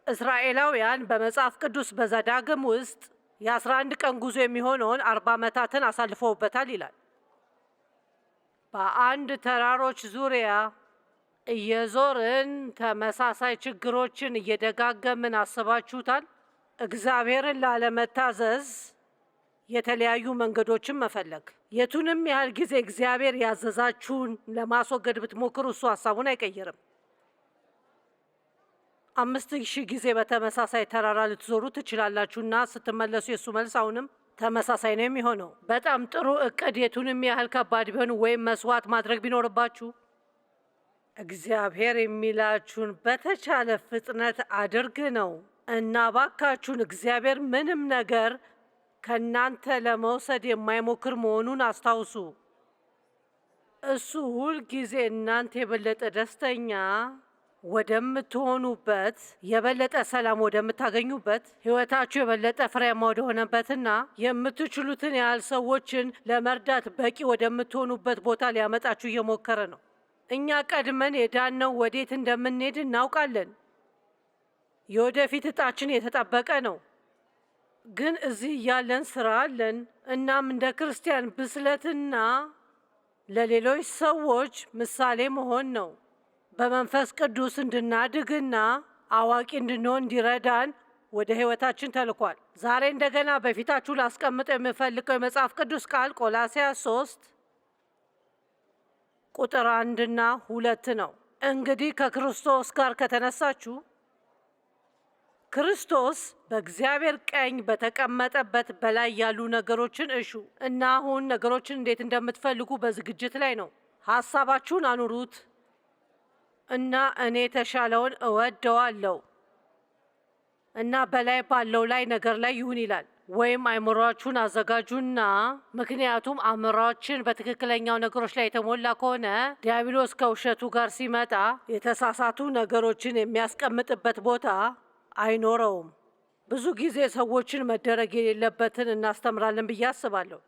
B: እስራኤላውያን በመጽሐፍ ቅዱስ በዘዳግም ውስጥ የ11 ቀን ጉዞ የሚሆነውን 40 ዓመታትን አሳልፈውበታል ይላል። በአንድ ተራሮች ዙሪያ እየዞርን ተመሳሳይ ችግሮችን እየደጋገምን አስባችሁታል? እግዚአብሔርን ላለመታዘዝ የተለያዩ መንገዶችን መፈለግ። የቱንም ያህል ጊዜ እግዚአብሔር ያዘዛችሁን ለማስወገድ ብትሞክሩ እሱ ሀሳቡን አይቀይርም። 5000 ጊዜ በተመሳሳይ ተራራ ልትዞሩ ትችላላችሁና ስትመለሱ የእሱ መልስ አሁንም ተመሳሳይ ነው የሚሆነው። በጣም ጥሩ እቅድ የቱንም ያህል ከባድ ቢሆን ወይም መስዋዕት ማድረግ ቢኖርባችሁ እግዚአብሔር የሚላችሁን በተቻለ ፍጥነት አድርግ ነው እና ባካችሁን እግዚአብሔር ምንም ነገር ከእናንተ ለመውሰድ የማይሞክር መሆኑን አስታውሱ። እሱ ሁል ጊዜ እናንተ የበለጠ ደስተኛ ወደምትሆኑበት፣ የበለጠ ሰላም ወደምታገኙበት፣ ህይወታችሁ የበለጠ ፍሬያማ ወደሆነበትና የምትችሉትን ያህል ሰዎችን ለመርዳት በቂ ወደምትሆኑበት ቦታ ሊያመጣችሁ እየሞከረ ነው። እኛ ቀድመን የዳነው ወዴት እንደምንሄድ እናውቃለን። የወደፊት እጣችን የተጠበቀ ነው። ግን እዚህ ያለን ስራ አለን። እናም እንደ ክርስቲያን ብስለትና ለሌሎች ሰዎች ምሳሌ መሆን ነው። በመንፈስ ቅዱስ እንድናድግና አዋቂ እንድንሆን እንዲረዳን ወደ ህይወታችን ተልኳል። ዛሬ እንደገና በፊታችሁ ላስቀምጥ የምፈልገው የመጽሐፍ ቅዱስ ቃል ቆላስይስ 3 ቁጥር 1 እና 2 ነው። እንግዲህ ከክርስቶስ ጋር ከተነሳችሁ ክርስቶስ በእግዚአብሔር ቀኝ በተቀመጠበት በላይ ያሉ ነገሮችን እሹ እና አሁን ነገሮችን እንዴት እንደምትፈልጉ በዝግጅት ላይ ነው። ሐሳባችሁን አኑሩት እና እኔ የተሻለውን እወደዋለሁ እና በላይ ባለው ላይ ነገር ላይ ይሁን ይላል። ወይም አእምሯችሁን አዘጋጁና ምክንያቱም አእምሯችን በትክክለኛው ነገሮች ላይ የተሞላ ከሆነ ዲያብሎስ ከውሸቱ ጋር ሲመጣ የተሳሳቱ ነገሮችን የሚያስቀምጥበት ቦታ አይኖረውም። ብዙ ጊዜ ሰዎችን መደረግ የሌለበትን እናስተምራለን ብዬ አስባለሁ።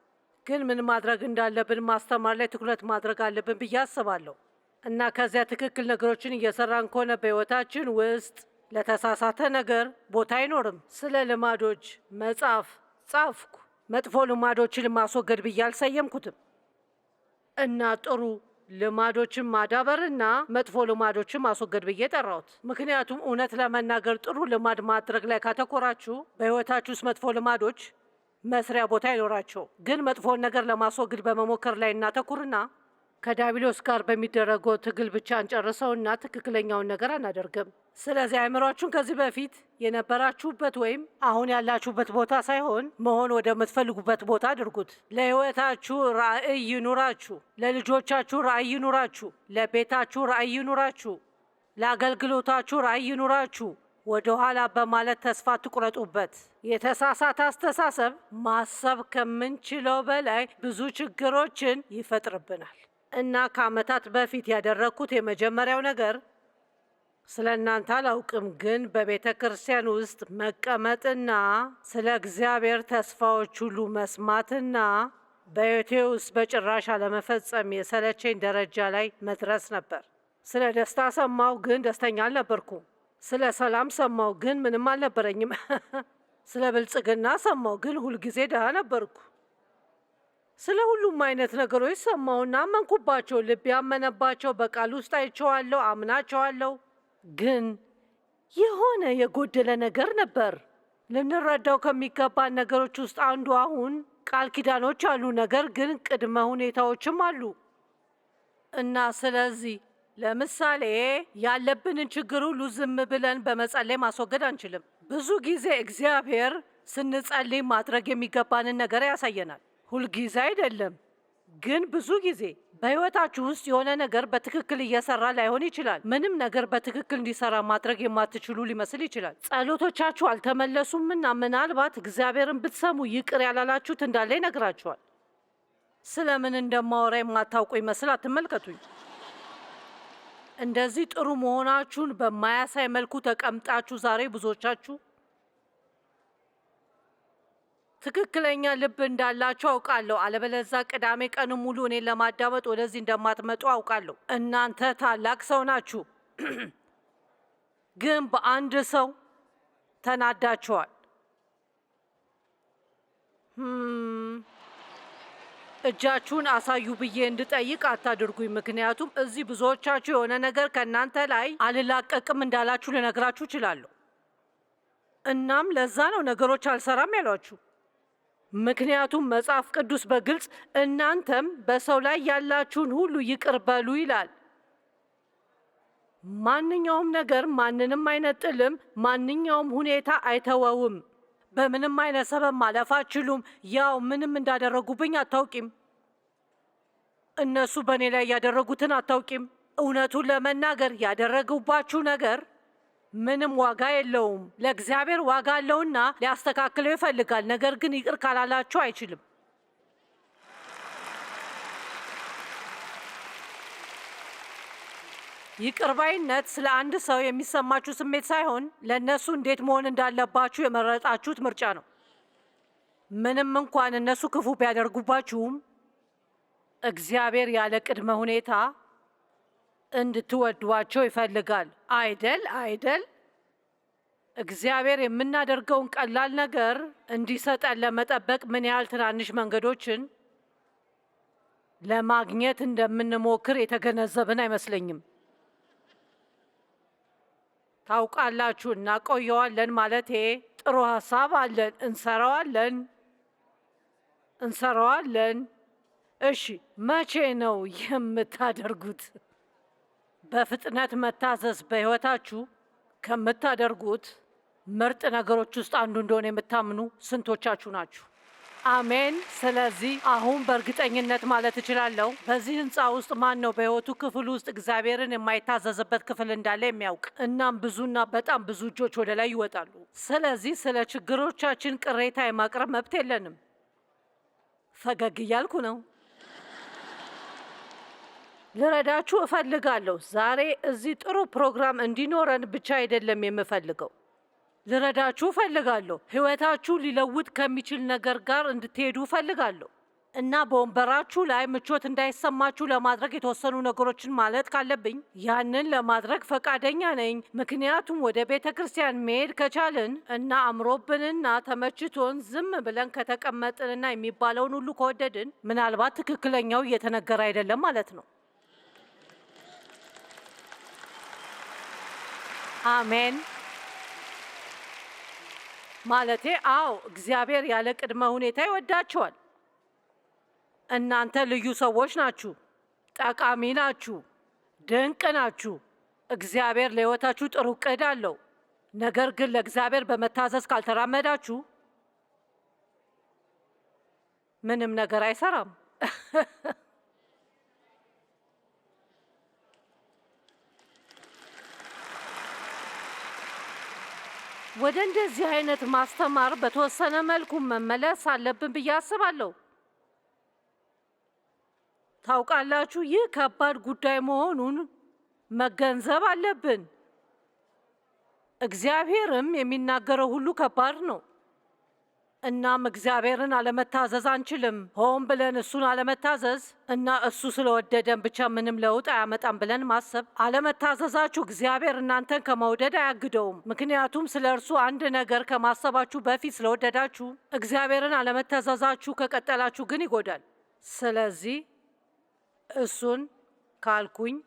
B: ግን ምን ማድረግ እንዳለብን ማስተማር ላይ ትኩረት ማድረግ አለብን ብዬ አስባለሁ። እና ከዚያ ትክክል ነገሮችን እየሰራን ከሆነ በሕይወታችን ውስጥ ለተሳሳተ ነገር ቦታ አይኖርም። ስለ ልማዶች መጽሐፍ ጻፍኩ። መጥፎ ልማዶችን ማስወገድ ብዬ አልሰየምኩትም እና ጥሩ ልማዶችን ማዳበርና መጥፎ ልማዶችን ማስወገድ ብዬ ጠራሁት። ምክንያቱም እውነት ለመናገር ጥሩ ልማድ ማድረግ ላይ ካተኮራችሁ በሕይወታችሁ ውስጥ መጥፎ ልማዶች መስሪያ ቦታ አይኖራቸው። ግን መጥፎን ነገር ለማስወገድ በመሞከር ላይ እናተኩርና ከዲያብሎስ ጋር በሚደረገው ትግል ብቻ እንጨርሰውና ትክክለኛውን ነገር አናደርግም። ስለዚህ አእምሯችሁን ከዚህ በፊት የነበራችሁበት ወይም አሁን ያላችሁበት ቦታ ሳይሆን መሆን ወደምትፈልጉበት ቦታ አድርጉት። ለሕይወታችሁ ራዕይ ይኑራችሁ። ለልጆቻችሁ ራዕይ ይኑራችሁ። ለቤታችሁ ራዕይ ይኑራችሁ። ለአገልግሎታችሁ ራዕይ ይኑራችሁ። ወደ ኋላ በማለት ተስፋ ትቁረጡበት። የተሳሳተ አስተሳሰብ ማሰብ ከምንችለው በላይ ብዙ ችግሮችን ይፈጥርብናል። እና ከዓመታት በፊት ያደረግኩት የመጀመሪያው ነገር ስለ እናንተ አላውቅም፣ ግን በቤተ ክርስቲያን ውስጥ መቀመጥና ስለ እግዚአብሔር ተስፋዎች ሁሉ መስማትና በሕይወቴ ውስጥ በጭራሽ አለመፈጸም የሰለቸኝ ደረጃ ላይ መድረስ ነበር። ስለ ደስታ ሰማሁ፣ ግን ደስተኛ አልነበርኩም። ስለ ሰላም ሰማሁ፣ ግን ምንም አልነበረኝም። ስለ ብልጽግና ሰማሁ፣ ግን ሁልጊዜ ድሃ ነበርኩ። ስለ ሁሉም አይነት ነገሮች ሰማሁና አመንኩባቸው። ልብ ያመነባቸው፣ በቃል ውስጥ አይቼዋለሁ፣ አምናቸዋለሁ። ግን የሆነ የጎደለ ነገር ነበር። ልንረዳው ከሚገባን ነገሮች ውስጥ አንዱ አሁን ቃል ኪዳኖች አሉ፣ ነገር ግን ቅድመ ሁኔታዎችም አሉ። እና ስለዚህ ለምሳሌ ያለብንን ችግር ሁሉ ዝም ብለን በመጸለይ ማስወገድ አንችልም። ብዙ ጊዜ እግዚአብሔር ስንጸልይ ማድረግ የሚገባንን ነገር ያሳየናል። ሁልጊዜ አይደለም፣ ግን ብዙ ጊዜ በሕይወታችሁ ውስጥ የሆነ ነገር በትክክል እየሰራ ላይሆን ይችላል። ምንም ነገር በትክክል እንዲሰራ ማድረግ የማትችሉ ሊመስል ይችላል። ጸሎቶቻችሁ አልተመለሱምና ምናልባት እግዚአብሔርን ብትሰሙ ይቅር ያላላችሁት እንዳለ ይነግራችኋል። ስለምን እንደማወራ የማታውቁ ይመስል አትመልከቱኝ። እንደዚህ ጥሩ መሆናችሁን በማያሳይ መልኩ ተቀምጣችሁ ዛሬ ብዙዎቻችሁ ትክክለኛ ልብ እንዳላችሁ አውቃለሁ። አለበለዛ ቅዳሜ ቀን ሙሉ እኔን ለማዳመጥ ወደዚህ እንደማትመጡ አውቃለሁ። እናንተ ታላቅ ሰው ናችሁ፣ ግን በአንድ ሰው ተናዳችኋል። እጃችሁን አሳዩ ብዬ እንድጠይቅ አታድርጉኝ፣ ምክንያቱም እዚህ ብዙዎቻችሁ የሆነ ነገር ከእናንተ ላይ አልላቀቅም እንዳላችሁ ልነግራችሁ እችላለሁ። እናም ለዛ ነው ነገሮች አልሰራም ያሏችሁ። ምክንያቱም መጽሐፍ ቅዱስ በግልጽ እናንተም በሰው ላይ ያላችሁን ሁሉ ይቅር በሉ ይላል። ማንኛውም ነገር ማንንም አይነጥልም፣ ማንኛውም ሁኔታ አይተወውም። በምንም አይነት ሰበብ ማለፍ አትችሉም። ያው ምንም እንዳደረጉብኝ አታውቂም። እነሱ በእኔ ላይ ያደረጉትን አታውቂም። እውነቱን ለመናገር ያደረጉባችሁ ነገር ምንም ዋጋ የለውም። ለእግዚአብሔር ዋጋ አለውና ሊያስተካክለው ይፈልጋል። ነገር ግን ይቅር ካላላችሁ አይችልም። ይቅር ባይነት ስለ አንድ ሰው የሚሰማችሁ ስሜት ሳይሆን ለእነሱ እንዴት መሆን እንዳለባችሁ የመረጣችሁት ምርጫ ነው። ምንም እንኳን እነሱ ክፉ ቢያደርጉባችሁም እግዚአብሔር ያለ ቅድመ ሁኔታ እንድትወዷቸው ይፈልጋል። አይደል? እግዚአብሔር የምናደርገውን ቀላል ነገር እንዲሰጠን ለመጠበቅ ምን ያህል ትናንሽ መንገዶችን ለማግኘት እንደምንሞክር የተገነዘብን አይመስለኝም። ታውቃላችሁ፣ እናቆየዋለን ማለቴ ጥሩ ሀሳብ አለን፣ እንሰራዋለን። እሺ፣ መቼ ነው የምታደርጉት? በፍጥነት መታዘዝ በሕይወታችሁ ከምታደርጉት ምርጥ ነገሮች ውስጥ አንዱ እንደሆነ የምታምኑ ስንቶቻችሁ ናችሁ? አሜን። ስለዚህ አሁን በእርግጠኝነት ማለት እችላለሁ በዚህ ህንፃ ውስጥ ማን ነው በህይወቱ ክፍል ውስጥ እግዚአብሔርን የማይታዘዝበት ክፍል እንዳለ የሚያውቅ? እናም ብዙና በጣም ብዙ እጆች ወደ ላይ ይወጣሉ። ስለዚህ ስለ ችግሮቻችን ቅሬታ የማቅረብ መብት የለንም። ፈገግ እያልኩ ነው። ልረዳችሁ እፈልጋለሁ። ዛሬ እዚህ ጥሩ ፕሮግራም እንዲኖረን ብቻ አይደለም የምፈልገው፣ ልረዳችሁ እፈልጋለሁ። ህይወታችሁ ሊለውጥ ከሚችል ነገር ጋር እንድትሄዱ እፈልጋለሁ እና በወንበራችሁ ላይ ምቾት እንዳይሰማችሁ ለማድረግ የተወሰኑ ነገሮችን ማለት ካለብኝ ያንን ለማድረግ ፈቃደኛ ነኝ። ምክንያቱም ወደ ቤተ ክርስቲያን መሄድ ከቻልን እና አምሮብንና ተመችቶን ዝም ብለን ከተቀመጥንና የሚባለውን ሁሉ ከወደድን ምናልባት ትክክለኛው እየተነገረ አይደለም ማለት ነው። አሜን። ማለቴ አዎ፣ እግዚአብሔር ያለ ቅድመ ሁኔታ ይወዳቸዋል። እናንተ ልዩ ሰዎች ናችሁ፣ ጠቃሚ ናችሁ፣ ድንቅ ናችሁ። እግዚአብሔር ለህይወታችሁ ጥሩ ዕቅድ አለው። ነገር ግን ለእግዚአብሔር በመታዘዝ ካልተራመዳችሁ ምንም ነገር አይሰራም። ወደ እንደዚህ አይነት ማስተማር በተወሰነ መልኩ መመለስ አለብን ብዬ አስባለሁ። ታውቃላችሁ፣ ይህ ከባድ ጉዳይ መሆኑን መገንዘብ አለብን። እግዚአብሔርም የሚናገረው ሁሉ ከባድ ነው። እናም እግዚአብሔርን አለመታዘዝ አንችልም። ሆን ብለን እሱን አለመታዘዝ እና እሱ ስለወደደን ብቻ ምንም ለውጥ አያመጣም ብለን ማሰብ። አለመታዘዛችሁ እግዚአብሔር እናንተን ከመውደድ አያግደውም። ምክንያቱም ስለ እርሱ አንድ ነገር ከማሰባችሁ በፊት ስለወደዳችሁ። እግዚአብሔርን አለመታዘዛችሁ ከቀጠላችሁ ግን ይጎዳል። ስለዚህ እሱን ካልኩኝ፣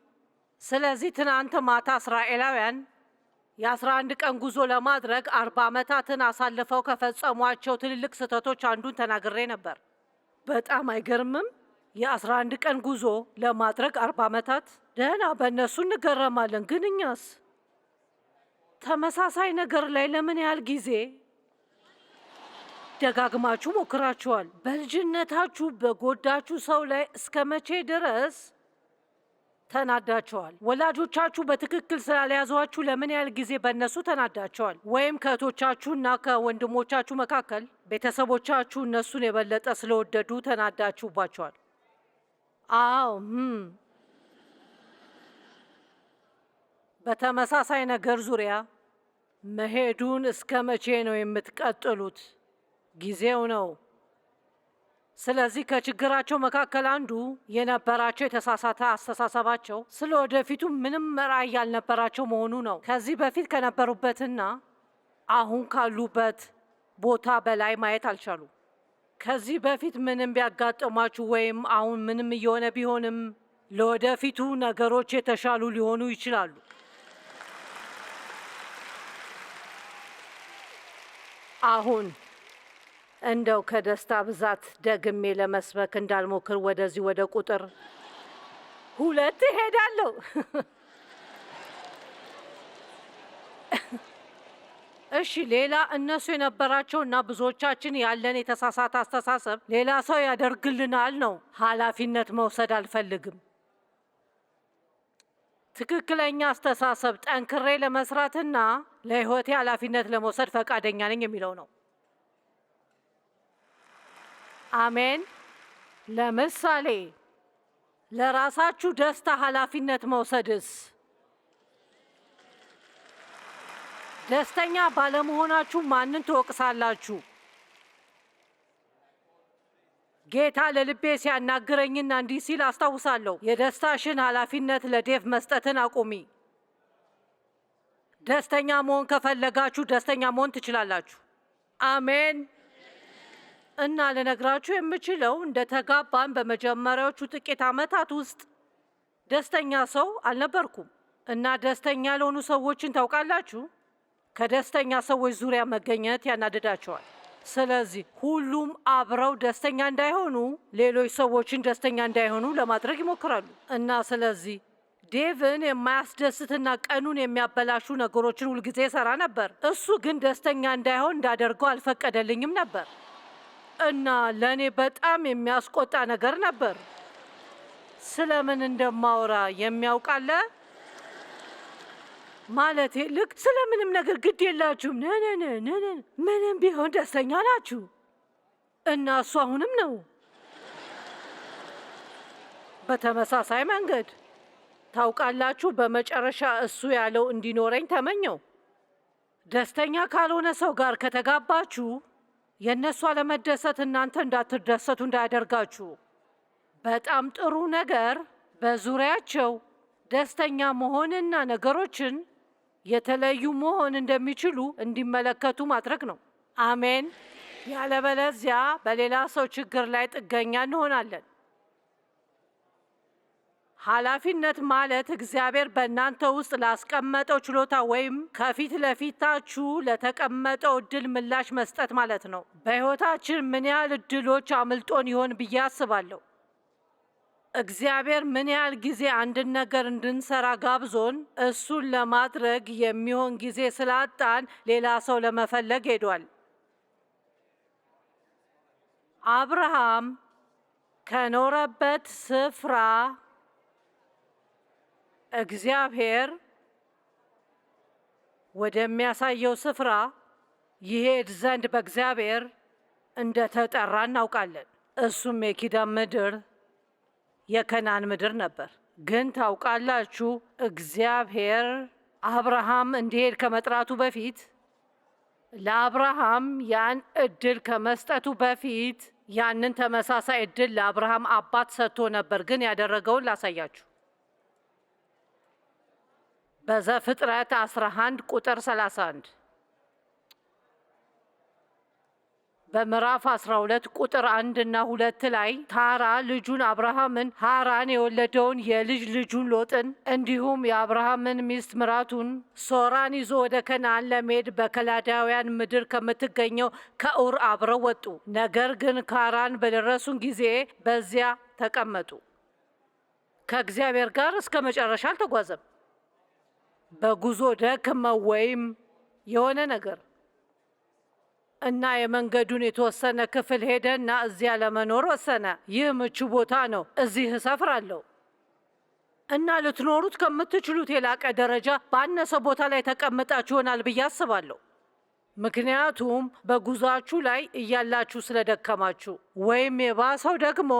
B: ስለዚህ ትናንት ማታ እስራኤላውያን የ11 ቀን ጉዞ ለማድረግ 40 ዓመታትን አሳልፈው ከፈጸሟቸው ትልልቅ ስህተቶች አንዱን ተናግሬ ነበር። በጣም አይገርምም? የ11 ቀን ጉዞ ለማድረግ 40 ዓመታት። ደህና፣ በእነሱ እንገረማለን። ግን እኛስ ተመሳሳይ ነገር ላይ ለምን ያህል ጊዜ ደጋግማችሁ ሞክራችኋል? በልጅነታችሁ በጎዳችሁ ሰው ላይ እስከ መቼ ድረስ ተናዳቸዋል? ወላጆቻችሁ በትክክል ስላልያዟችሁ ለምን ያህል ጊዜ በእነሱ ተናዳቸዋል? ወይም ከእህቶቻችሁና ከወንድሞቻችሁ መካከል ቤተሰቦቻችሁ እነሱን የበለጠ ስለወደዱ ተናዳችሁባቸዋል? አዎ። በተመሳሳይ ነገር ዙሪያ መሄዱን እስከ መቼ ነው የምትቀጥሉት? ጊዜው ነው። ስለዚህ ከችግራቸው መካከል አንዱ የነበራቸው የተሳሳተ አስተሳሰባቸው ስለ ወደፊቱ ምንም ራዕይ ያልነበራቸው መሆኑ ነው። ከዚህ በፊት ከነበሩበትና አሁን ካሉበት ቦታ በላይ ማየት አልቻሉ። ከዚህ በፊት ምንም ቢያጋጥሟችሁ ወይም አሁን ምንም እየሆነ ቢሆንም ለወደፊቱ ነገሮች የተሻሉ ሊሆኑ ይችላሉ። አሁን እንደው ከደስታ ብዛት ደግሜ ለመስበክ እንዳልሞክር ወደዚህ ወደ ቁጥር 2 እሄዳለሁ። እሺ፣ ሌላ እነሱ የነበራቸውና ብዙዎቻችን ያለን የተሳሳተ አስተሳሰብ ሌላ ሰው ያደርግልናል ነው። ኃላፊነት መውሰድ አልፈልግም። ትክክለኛ አስተሳሰብ ጠንክሬ ለመስራትና ለሕይወቴ ኃላፊነት ለመውሰድ ፈቃደኛ ነኝ የሚለው ነው። አሜን። ለምሳሌ ለራሳችሁ ደስታ ኃላፊነት መውሰድስ? ደስተኛ ባለመሆናችሁ ማንን ትወቅሳላችሁ? ጌታ ለልቤ ሲያናግረኝና እንዲህ ሲል አስታውሳለሁ፣ የደስታሽን ኃላፊነት ለዴቭ መስጠትን አቁሚ። ደስተኛ መሆን ከፈለጋችሁ ደስተኛ መሆን ትችላላችሁ። አሜን። እና ልነግራችሁ የምችለው እንደ ተጋባን በመጀመሪያዎቹ ጥቂት ዓመታት ውስጥ ደስተኛ ሰው አልነበርኩም። እና ደስተኛ ያልሆኑ ሰዎችን ታውቃላችሁ? ከደስተኛ ሰዎች ዙሪያ መገኘት ያናድዳቸዋል። ስለዚህ ሁሉም አብረው ደስተኛ እንዳይሆኑ ሌሎች ሰዎችን ደስተኛ እንዳይሆኑ ለማድረግ ይሞክራሉ። እና ስለዚህ ዴቭን የማያስደስትና ቀኑን የሚያበላሹ ነገሮችን ሁልጊዜ ይሰራ ነበር። እሱ ግን ደስተኛ እንዳይሆን እንዳደርገው አልፈቀደልኝም ነበር። እና ለእኔ በጣም የሚያስቆጣ ነገር ነበር። ስለምን እንደማወራ የሚያውቃለ? ማለቴ ልክ ስለምንም ነገር ግድ የላችሁም፣ ምንም ቢሆን ደስተኛ ናችሁ። እና እሱ አሁንም ነው በተመሳሳይ መንገድ። ታውቃላችሁ፣ በመጨረሻ እሱ ያለው እንዲኖረኝ ተመኘው። ደስተኛ ካልሆነ ሰው ጋር ከተጋባችሁ የእነሱ አለመደሰት እናንተ እንዳትደሰቱ እንዳያደርጋችሁ። በጣም ጥሩ ነገር በዙሪያቸው ደስተኛ መሆንና ነገሮችን የተለዩ መሆን እንደሚችሉ እንዲመለከቱ ማድረግ ነው። አሜን። ያለበለዚያ በሌላ ሰው ችግር ላይ ጥገኛ እንሆናለን። ኃላፊነት ማለት እግዚአብሔር በእናንተ ውስጥ ላስቀመጠው ችሎታ ወይም ከፊት ለፊታችሁ ለተቀመጠው እድል ምላሽ መስጠት ማለት ነው። በሕይወታችን ምን ያህል እድሎች አምልጦን ይሆን ብዬ አስባለሁ። እግዚአብሔር ምን ያህል ጊዜ አንድን ነገር እንድንሰራ ጋብዞን እሱን ለማድረግ የሚሆን ጊዜ ስላጣን ሌላ ሰው ለመፈለግ ሄዷል። አብርሃም ከኖረበት ስፍራ እግዚአብሔር ወደሚያሳየው ስፍራ ይሄድ ዘንድ በእግዚአብሔር እንደተጠራ እናውቃለን። እሱም የኪዳን ምድር የከናን ምድር ነበር። ግን ታውቃላችሁ፣ እግዚአብሔር አብርሃም እንዲሄድ ከመጥራቱ በፊት ለአብርሃም ያን እድል ከመስጠቱ በፊት ያንን ተመሳሳይ እድል ለአብርሃም አባት ሰጥቶ ነበር። ግን ያደረገውን ላሳያችሁ። በዘፍጥረት 11 ቁጥር 31 በምዕራፍ 12 ቁጥር 1 እና 2 ላይ ታራ ልጁን አብርሃምን ሃራን የወለደውን የልጅ ልጁን ሎጥን እንዲሁም የአብርሃምን ሚስት ምራቱን ሶራን ይዞ ወደ ከነዓን ለመሄድ በከላዳውያን ምድር ከምትገኘው ከኡር አብረው ወጡ። ነገር ግን ካራን በደረሱን ጊዜ በዚያ ተቀመጡ። ከእግዚአብሔር ጋር እስከ መጨረሻ አልተጓዘም። በጉዞ ደክመው ወይም የሆነ ነገር እና የመንገዱን የተወሰነ ክፍል ሄደና እዚያ ለመኖር ወሰነ። ይህ ምቹ ቦታ ነው፣ እዚህ እሰፍራለሁ እና ልትኖሩት ከምትችሉት የላቀ ደረጃ ባነሰ ቦታ ላይ ተቀምጣችሁ ይሆናል ብዬ አስባለሁ። ምክንያቱም በጉዟችሁ ላይ እያላችሁ ስለደከማችሁ። ወይም የባሰው ደግሞ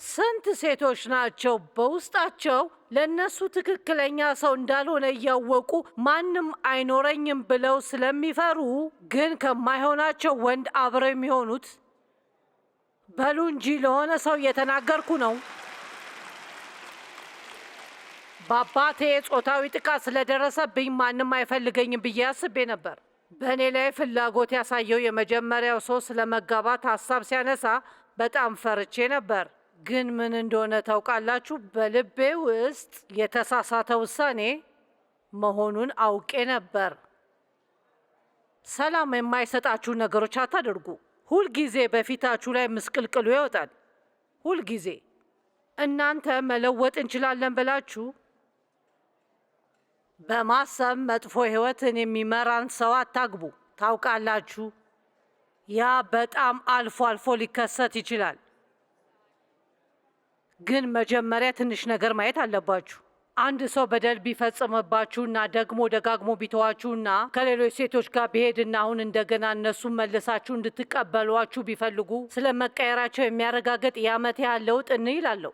B: ስንት ሴቶች ናቸው በውስጣቸው ለእነሱ ትክክለኛ ሰው እንዳልሆነ እያወቁ ማንም አይኖረኝም ብለው ስለሚፈሩ ግን ከማይሆናቸው ወንድ አብረው የሚሆኑት። በሉ እንጂ ለሆነ ሰው እየተናገርኩ ነው። በአባቴ ጾታዊ ጥቃት ስለደረሰብኝ ማንም አይፈልገኝም ብዬ አስቤ ነበር። በእኔ ላይ ፍላጎት ያሳየው የመጀመሪያው ሰው ስለ መጋባት ሀሳብ ሲያነሳ በጣም ፈርቼ ነበር። ግን ምን እንደሆነ ታውቃላችሁ? በልቤ ውስጥ የተሳሳተ ውሳኔ መሆኑን አውቄ ነበር። ሰላም የማይሰጣችሁ ነገሮች አታድርጉ። ሁልጊዜ በፊታችሁ ላይ ምስቅልቅሉ ይወጣል። ሁልጊዜ እናንተ መለወጥ እንችላለን ብላችሁ በማሰብ መጥፎ ሕይወትን የሚመራን ሰው አታግቡ። ታውቃላችሁ፣ ያ በጣም አልፎ አልፎ ሊከሰት ይችላል። ግን መጀመሪያ ትንሽ ነገር ማየት አለባችሁ። አንድ ሰው በደል ቢፈጽምባችሁና ደግሞ ደጋግሞ ቢተዋችሁና ከሌሎች ሴቶች ጋር ቢሄድና አሁን እንደገና እነሱን መልሳችሁ እንድትቀበሏችሁ ቢፈልጉ ስለ መቀየራቸው የሚያረጋግጥ የዓመት ያህል ለውጥ ይላለሁ።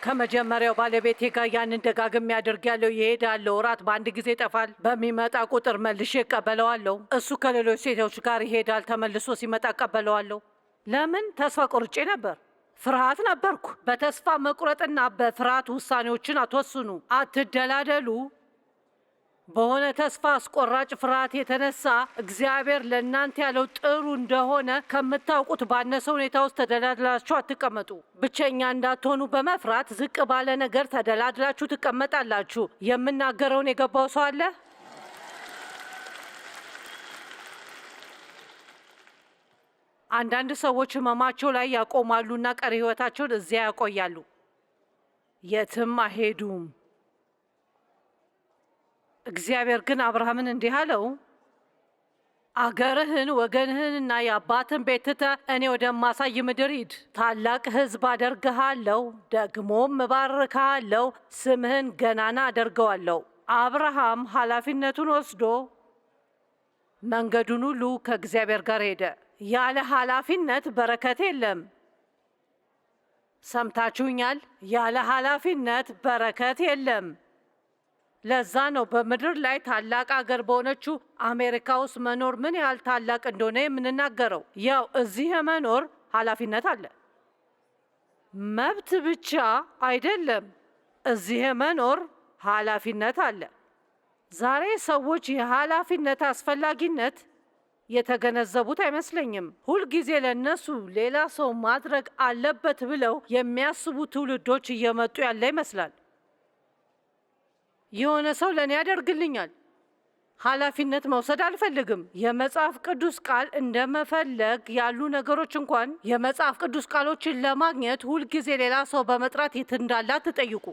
B: ከመጀመሪያው ባለቤቴ ጋር ያንን ደጋግሜ አድርጌያለሁ። ይሄዳለሁ፣ እራት በአንድ ጊዜ ይጠፋል። በሚመጣ ቁጥር መልሼ እቀበለዋለሁ። እሱ ከሌሎች ሴቶች ጋር ይሄዳል፣ ተመልሶ ሲመጣ እቀበለዋለሁ። ለምን? ተስፋ ቆርጬ ነበር። ፍርሃት ነበርኩ። በተስፋ መቁረጥና በፍርሃት ውሳኔዎችን አትወስኑ። አትደላደሉ። በሆነ ተስፋ አስቆራጭ ፍርሃት የተነሳ እግዚአብሔር ለእናንተ ያለው ጥሩ እንደሆነ ከምታውቁት ባነሰ ሁኔታ ውስጥ ተደላድላችሁ አትቀመጡ። ብቸኛ እንዳትሆኑ በመፍራት ዝቅ ባለ ነገር ተደላድላችሁ ትቀመጣላችሁ። የምናገረውን የገባው ሰው አለ? አንዳንድ ሰዎች ህመማቸው ላይ ያቆማሉና ቀሪ ህይወታቸውን እዚያ ያቆያሉ። የትም አይሄዱም። እግዚአብሔር ግን አብርሃምን እንዲህ አለው፣ አገርህን ወገንህንና የአባትን ቤት ትተህ እኔ ወደማሳይ ምድር ሂድ። ታላቅ ሕዝብ አደርግሃለሁ፣ ደግሞም እባርክሃለሁ፣ ስምህን ገናና አደርገዋለሁ። አብርሃም ኃላፊነቱን ወስዶ መንገዱን ሁሉ ከእግዚአብሔር ጋር ሄደ። ያለ ኃላፊነት በረከት የለም። ሰምታችሁኛል? ያለ ኃላፊነት በረከት የለም። ለዛ ነው በምድር ላይ ታላቅ አገር በሆነችው አሜሪካ ውስጥ መኖር ምን ያህል ታላቅ እንደሆነ የምንናገረው። ያው እዚህ መኖር ኃላፊነት አለ፣ መብት ብቻ አይደለም። እዚህ መኖር ኃላፊነት አለ። ዛሬ ሰዎች የኃላፊነት አስፈላጊነት የተገነዘቡት አይመስለኝም። ሁልጊዜ ለነሱ ሌላ ሰው ማድረግ አለበት ብለው የሚያስቡ ትውልዶች እየመጡ ያለ ይመስላል። የሆነ ሰው ለእኔ ያደርግልኛል። ኃላፊነት መውሰድ አልፈልግም። የመጽሐፍ ቅዱስ ቃል እንደመፈለግ ያሉ ነገሮች እንኳን የመጽሐፍ ቅዱስ ቃሎችን ለማግኘት ሁልጊዜ ሌላ ሰው በመጥራት የት እንዳላት ትጠይቁ።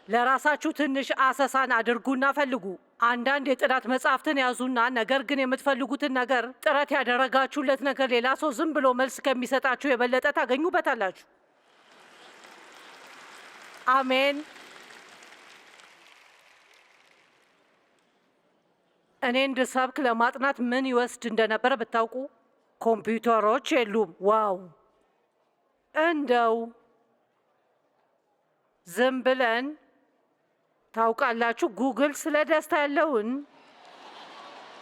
B: ለራሳችሁ ትንሽ አሰሳን አድርጉና ፈልጉ። አንዳንድ የጥናት መጽሐፍትን ያዙና ነገር ግን የምትፈልጉትን ነገር ጥረት ያደረጋችሁለት ነገር ሌላ ሰው ዝም ብሎ መልስ ከሚሰጣችሁ የበለጠ ታገኙበታላችሁ። አሜን። እኔ እንድሰብክ ለማጥናት ምን ይወስድ እንደነበረ ብታውቁ። ኮምፒውተሮች የሉም። ዋው! እንደው ዝም ብለን ታውቃላችሁ፣ ጉግል ስለ ደስታ ያለውን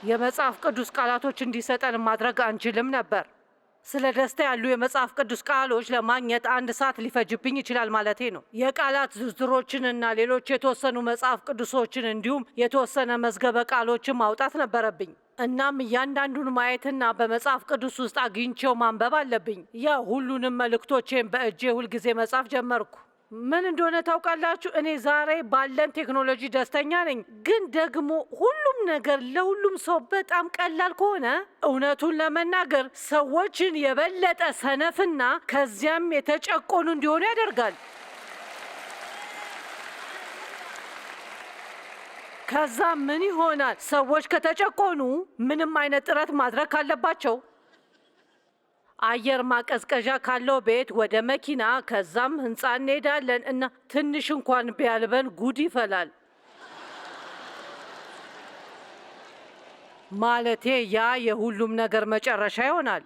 B: የመጽሐፍ ቅዱስ ቃላቶች እንዲሰጠን ማድረግ አንችልም ነበር። ስለ ደስታ ያሉ የመጽሐፍ ቅዱስ ቃሎች ለማግኘት 1 ሰዓት ሊፈጅብኝ ይችላል ማለቴ ነው። የቃላት ዝርዝሮችንና ሌሎች የተወሰኑ መጽሐፍ ቅዱሶችን እንዲሁም የተወሰነ መዝገበ ቃሎችን ማውጣት ነበረብኝ። እናም እያንዳንዱን ማየትና በመጽሐፍ ቅዱስ ውስጥ አግኝቼው ማንበብ አለብኝ። ያ ሁሉንም መልእክቶቼን በእጄ ሁልጊዜ መጻፍ ጀመርኩ። ምን እንደሆነ ታውቃላችሁ? እኔ ዛሬ ባለን ቴክኖሎጂ ደስተኛ ነኝ። ግን ደግሞ ሁሉም ነገር ለሁሉም ሰው በጣም ቀላል ከሆነ እውነቱን ለመናገር ሰዎችን የበለጠ ሰነፍና ከዚያም የተጨቆኑ እንዲሆኑ ያደርጋል። ከዛ ምን ይሆናል? ሰዎች ከተጨቆኑ ምንም አይነት ጥረት ማድረግ ካለባቸው አየር ማቀዝቀዣ ካለው ቤት ወደ መኪና ከዛም ህንፃ እንሄዳለን እና ትንሽ እንኳን ቢያልበን ጉድ ይፈላል። ማለቴ ያ የሁሉም ነገር መጨረሻ ይሆናል።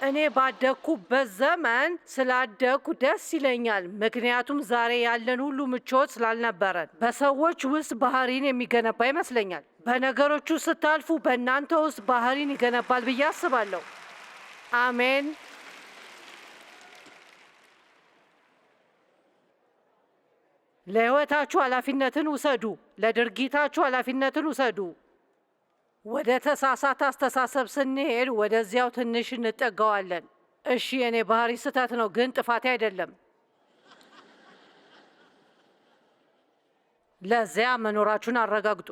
B: እኔ ባደግኩበት ዘመን ስላደግኩ ደስ ይለኛል፣ ምክንያቱም ዛሬ ያለን ሁሉ ምቾት ስላልነበረን። በሰዎች ውስጥ ባህሪን የሚገነባ ይመስለኛል። በነገሮቹ ስታልፉ በእናንተ ውስጥ ባህሪን ይገነባል ብዬ አስባለሁ። አሜን። ለህይወታችሁ ኃላፊነትን ውሰዱ። ለድርጊታችሁ ኃላፊነትን ውሰዱ። ወደ ተሳሳተ አስተሳሰብ ስንሄድ ወደዚያው ትንሽ እንጠጋዋለን። እሺ የኔ ባህሪ ስህተት ነው፣ ግን ጥፋቴ አይደለም። ለዚያ መኖራችሁን አረጋግጡ።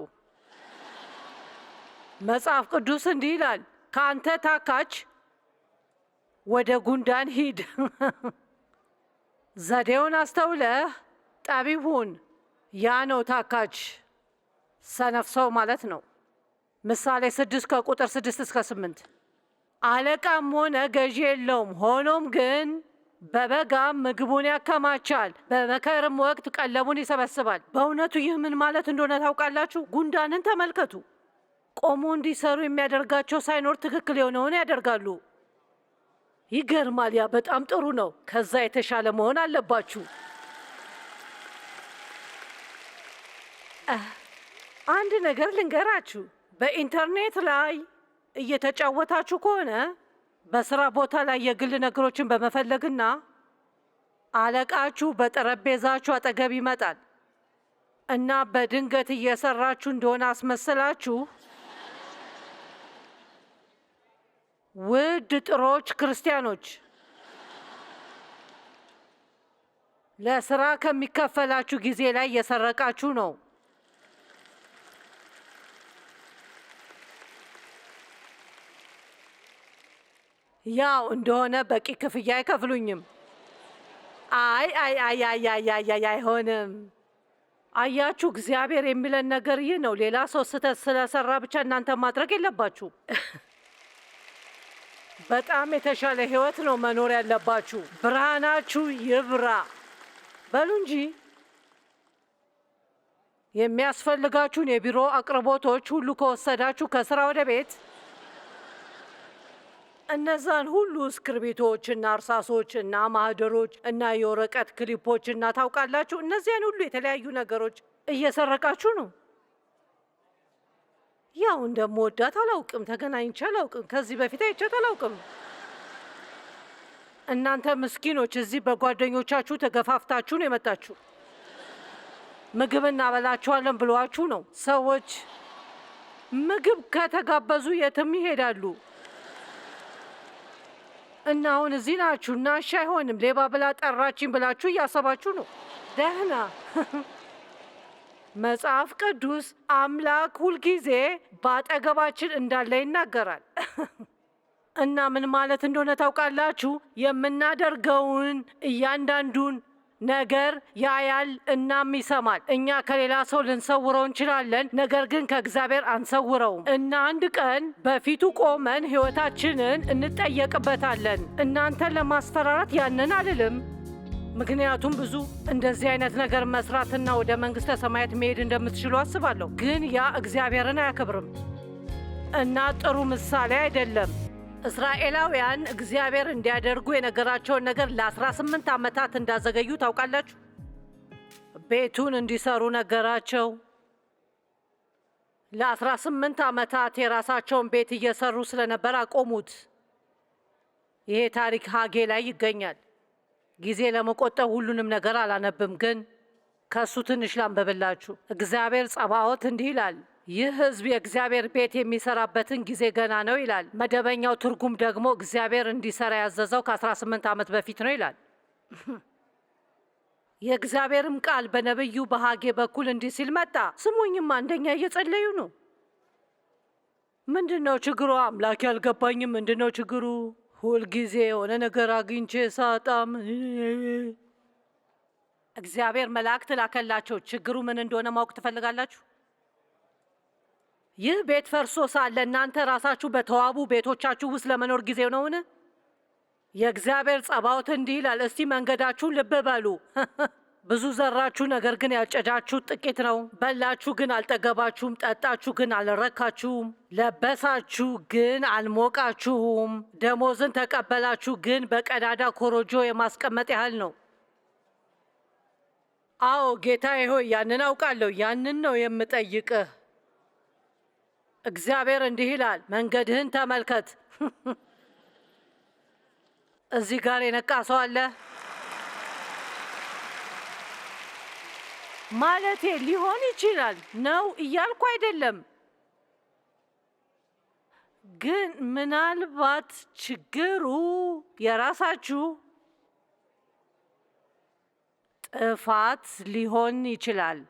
B: መጽሐፍ ቅዱስ እንዲህ ይላል፣ ከአንተ ታካች ወደ ጉንዳን ሂድ። ዘዴውን አስተውለህ ጠቢብ ሁን። ያ ነው ታካች ሰነፍ ሰው ማለት ነው። ምሳሌ 6 ከቁጥር 6 እስከ 8 አለቃም ሆነ ገዢ የለውም፣ ሆኖም ግን በበጋ ምግቡን ያከማቻል፣ በመከርም ወቅት ቀለቡን ይሰበስባል። በእውነቱ ይህ ምን ማለት እንደሆነ ታውቃላችሁ? ጉንዳንን ተመልከቱ። ቆሞ እንዲሰሩ የሚያደርጋቸው ሳይኖር ትክክል የሆነውን ያደርጋሉ። ይገርማል። ያ በጣም ጥሩ ነው። ከዛ የተሻለ መሆን አለባችሁ። አንድ ነገር ልንገራችሁ። በኢንተርኔት ላይ እየተጫወታችሁ ከሆነ በስራ ቦታ ላይ የግል ነገሮችን በመፈለግና አለቃችሁ በጠረጴዛችሁ አጠገብ ይመጣል እና በድንገት እየሰራችሁ እንደሆነ አስመስላችሁ ውድ ጥሮች ክርስቲያኖች ለስራ ከሚከፈላችሁ ጊዜ ላይ እየሰረቃችሁ ነው። ያው እንደሆነ በቂ ክፍያ አይከፍሉኝም። አይ አይሆንም አያችሁ፣ እግዚአብሔር የሚለን ነገር ይህ ነው። ሌላ ሰው ስህተት ስለሰራ ብቻ እናንተ ማድረግ የለባችሁ። በጣም የተሻለ ህይወት ነው መኖር ያለባችሁ። ብርሃናችሁ ይብራ በሉ እንጂ የሚያስፈልጋችሁን የቢሮ አቅርቦቶች ሁሉ ከወሰዳችሁ ከስራ ወደ ቤት እነዛን ሁሉ እስክርቢቶች እና እርሳሶች እና ማህደሮች እና የወረቀት ክሊፖች እና ታውቃላችሁ፣ እነዚያን ሁሉ የተለያዩ ነገሮች እየሰረቃችሁ ነው። ያው እንደምወዳት አላውቅም፣ ተገናኝቼ አላውቅም፣ ከዚህ በፊት አይቻት አላውቅም። እናንተ ምስኪኖች እዚህ በጓደኞቻችሁ ተገፋፍታችሁ ነው የመጣችሁ። ምግብ እናበላችኋለን ብሏችሁ ነው። ሰዎች ምግብ ከተጋበዙ የትም ይሄዳሉ። እና አሁን እዚህ ናችሁ እና እሺ አይሆንም ሌባ ብላ ጠራችኝ ብላችሁ እያሰባችሁ ነው። ደህና መጽሐፍ ቅዱስ አምላክ ሁልጊዜ በአጠገባችን እንዳለ ይናገራል። እና ምን ማለት እንደሆነ ታውቃላችሁ? የምናደርገውን እያንዳንዱን ነገር ያያል እናም ይሰማል። እኛ ከሌላ ሰው ልንሰውረው እንችላለን፣ ነገር ግን ከእግዚአብሔር አንሰውረውም። እና አንድ ቀን በፊቱ ቆመን ሕይወታችንን እንጠየቅበታለን። እናንተን ለማስፈራራት ያንን አልልም፣ ምክንያቱም ብዙ እንደዚህ አይነት ነገር መስራትና ወደ መንግሥተ ሰማያት መሄድ እንደምትችሉ አስባለሁ። ግን ያ እግዚአብሔርን አያከብርም እና ጥሩ ምሳሌ አይደለም። እስራኤላውያን እግዚአብሔር እንዲያደርጉ የነገራቸውን ነገር ለ18 ዓመታት እንዳዘገዩ ታውቃላችሁ። ቤቱን እንዲሰሩ ነገራቸው። ለ18 ዓመታት የራሳቸውን ቤት እየሰሩ ስለነበር አቆሙት። ይሄ ታሪክ ሐጌ ላይ ይገኛል። ጊዜ ለመቆጠብ ሁሉንም ነገር አላነብም፣ ግን ከእሱ ትንሽ ላንብብላችሁ። እግዚአብሔር ጸባዖት እንዲህ ይላል፣ ይህ ሕዝብ የእግዚአብሔር ቤት የሚሰራበትን ጊዜ ገና ነው ይላል። መደበኛው ትርጉም ደግሞ እግዚአብሔር እንዲሰራ ያዘዘው ከ18 ዓመት በፊት ነው ይላል። የእግዚአብሔርም ቃል በነቢዩ በሐጌ በኩል እንዲህ ሲል መጣ። ስሙኝም፣ አንደኛ እየጸለዩ ነው። ምንድን ነው ችግሩ? አምላክ ያልገባኝም። ምንድን ነው ችግሩ? ሁልጊዜ የሆነ ነገር አግኝቼ ሳጣም እግዚአብሔር መላእክት ላከላቸው። ችግሩ ምን እንደሆነ ማወቅ ትፈልጋላችሁ? ይህ ቤት ፈርሶ ሳለ እናንተ ራሳችሁ በተዋቡ ቤቶቻችሁ ውስጥ ለመኖር ጊዜው ነውን? የእግዚአብሔር ጸባዖት እንዲህ ይላል፣ እስቲ መንገዳችሁን ልብ በሉ። ብዙ ዘራችሁ፣ ነገር ግን ያጨዳችሁት ጥቂት ነው። በላችሁ፣ ግን አልጠገባችሁም። ጠጣችሁ፣ ግን አልረካችሁም። ለበሳችሁ፣ ግን አልሞቃችሁም። ደሞዝን ተቀበላችሁ፣ ግን በቀዳዳ ኮረጆ የማስቀመጥ ያህል ነው። አዎ ጌታዬ ሆይ፣ ያንን አውቃለሁ። ያንን ነው የምጠይቅህ። እግዚአብሔር እንዲህ ይላል፣ መንገድህን ተመልከት። እዚህ ጋር የነቃ ሰው አለ? ማለቴ ሊሆን ይችላል ነው እያልኩ አይደለም፣ ግን ምናልባት ችግሩ የራሳችሁ ጥፋት ሊሆን ይችላል።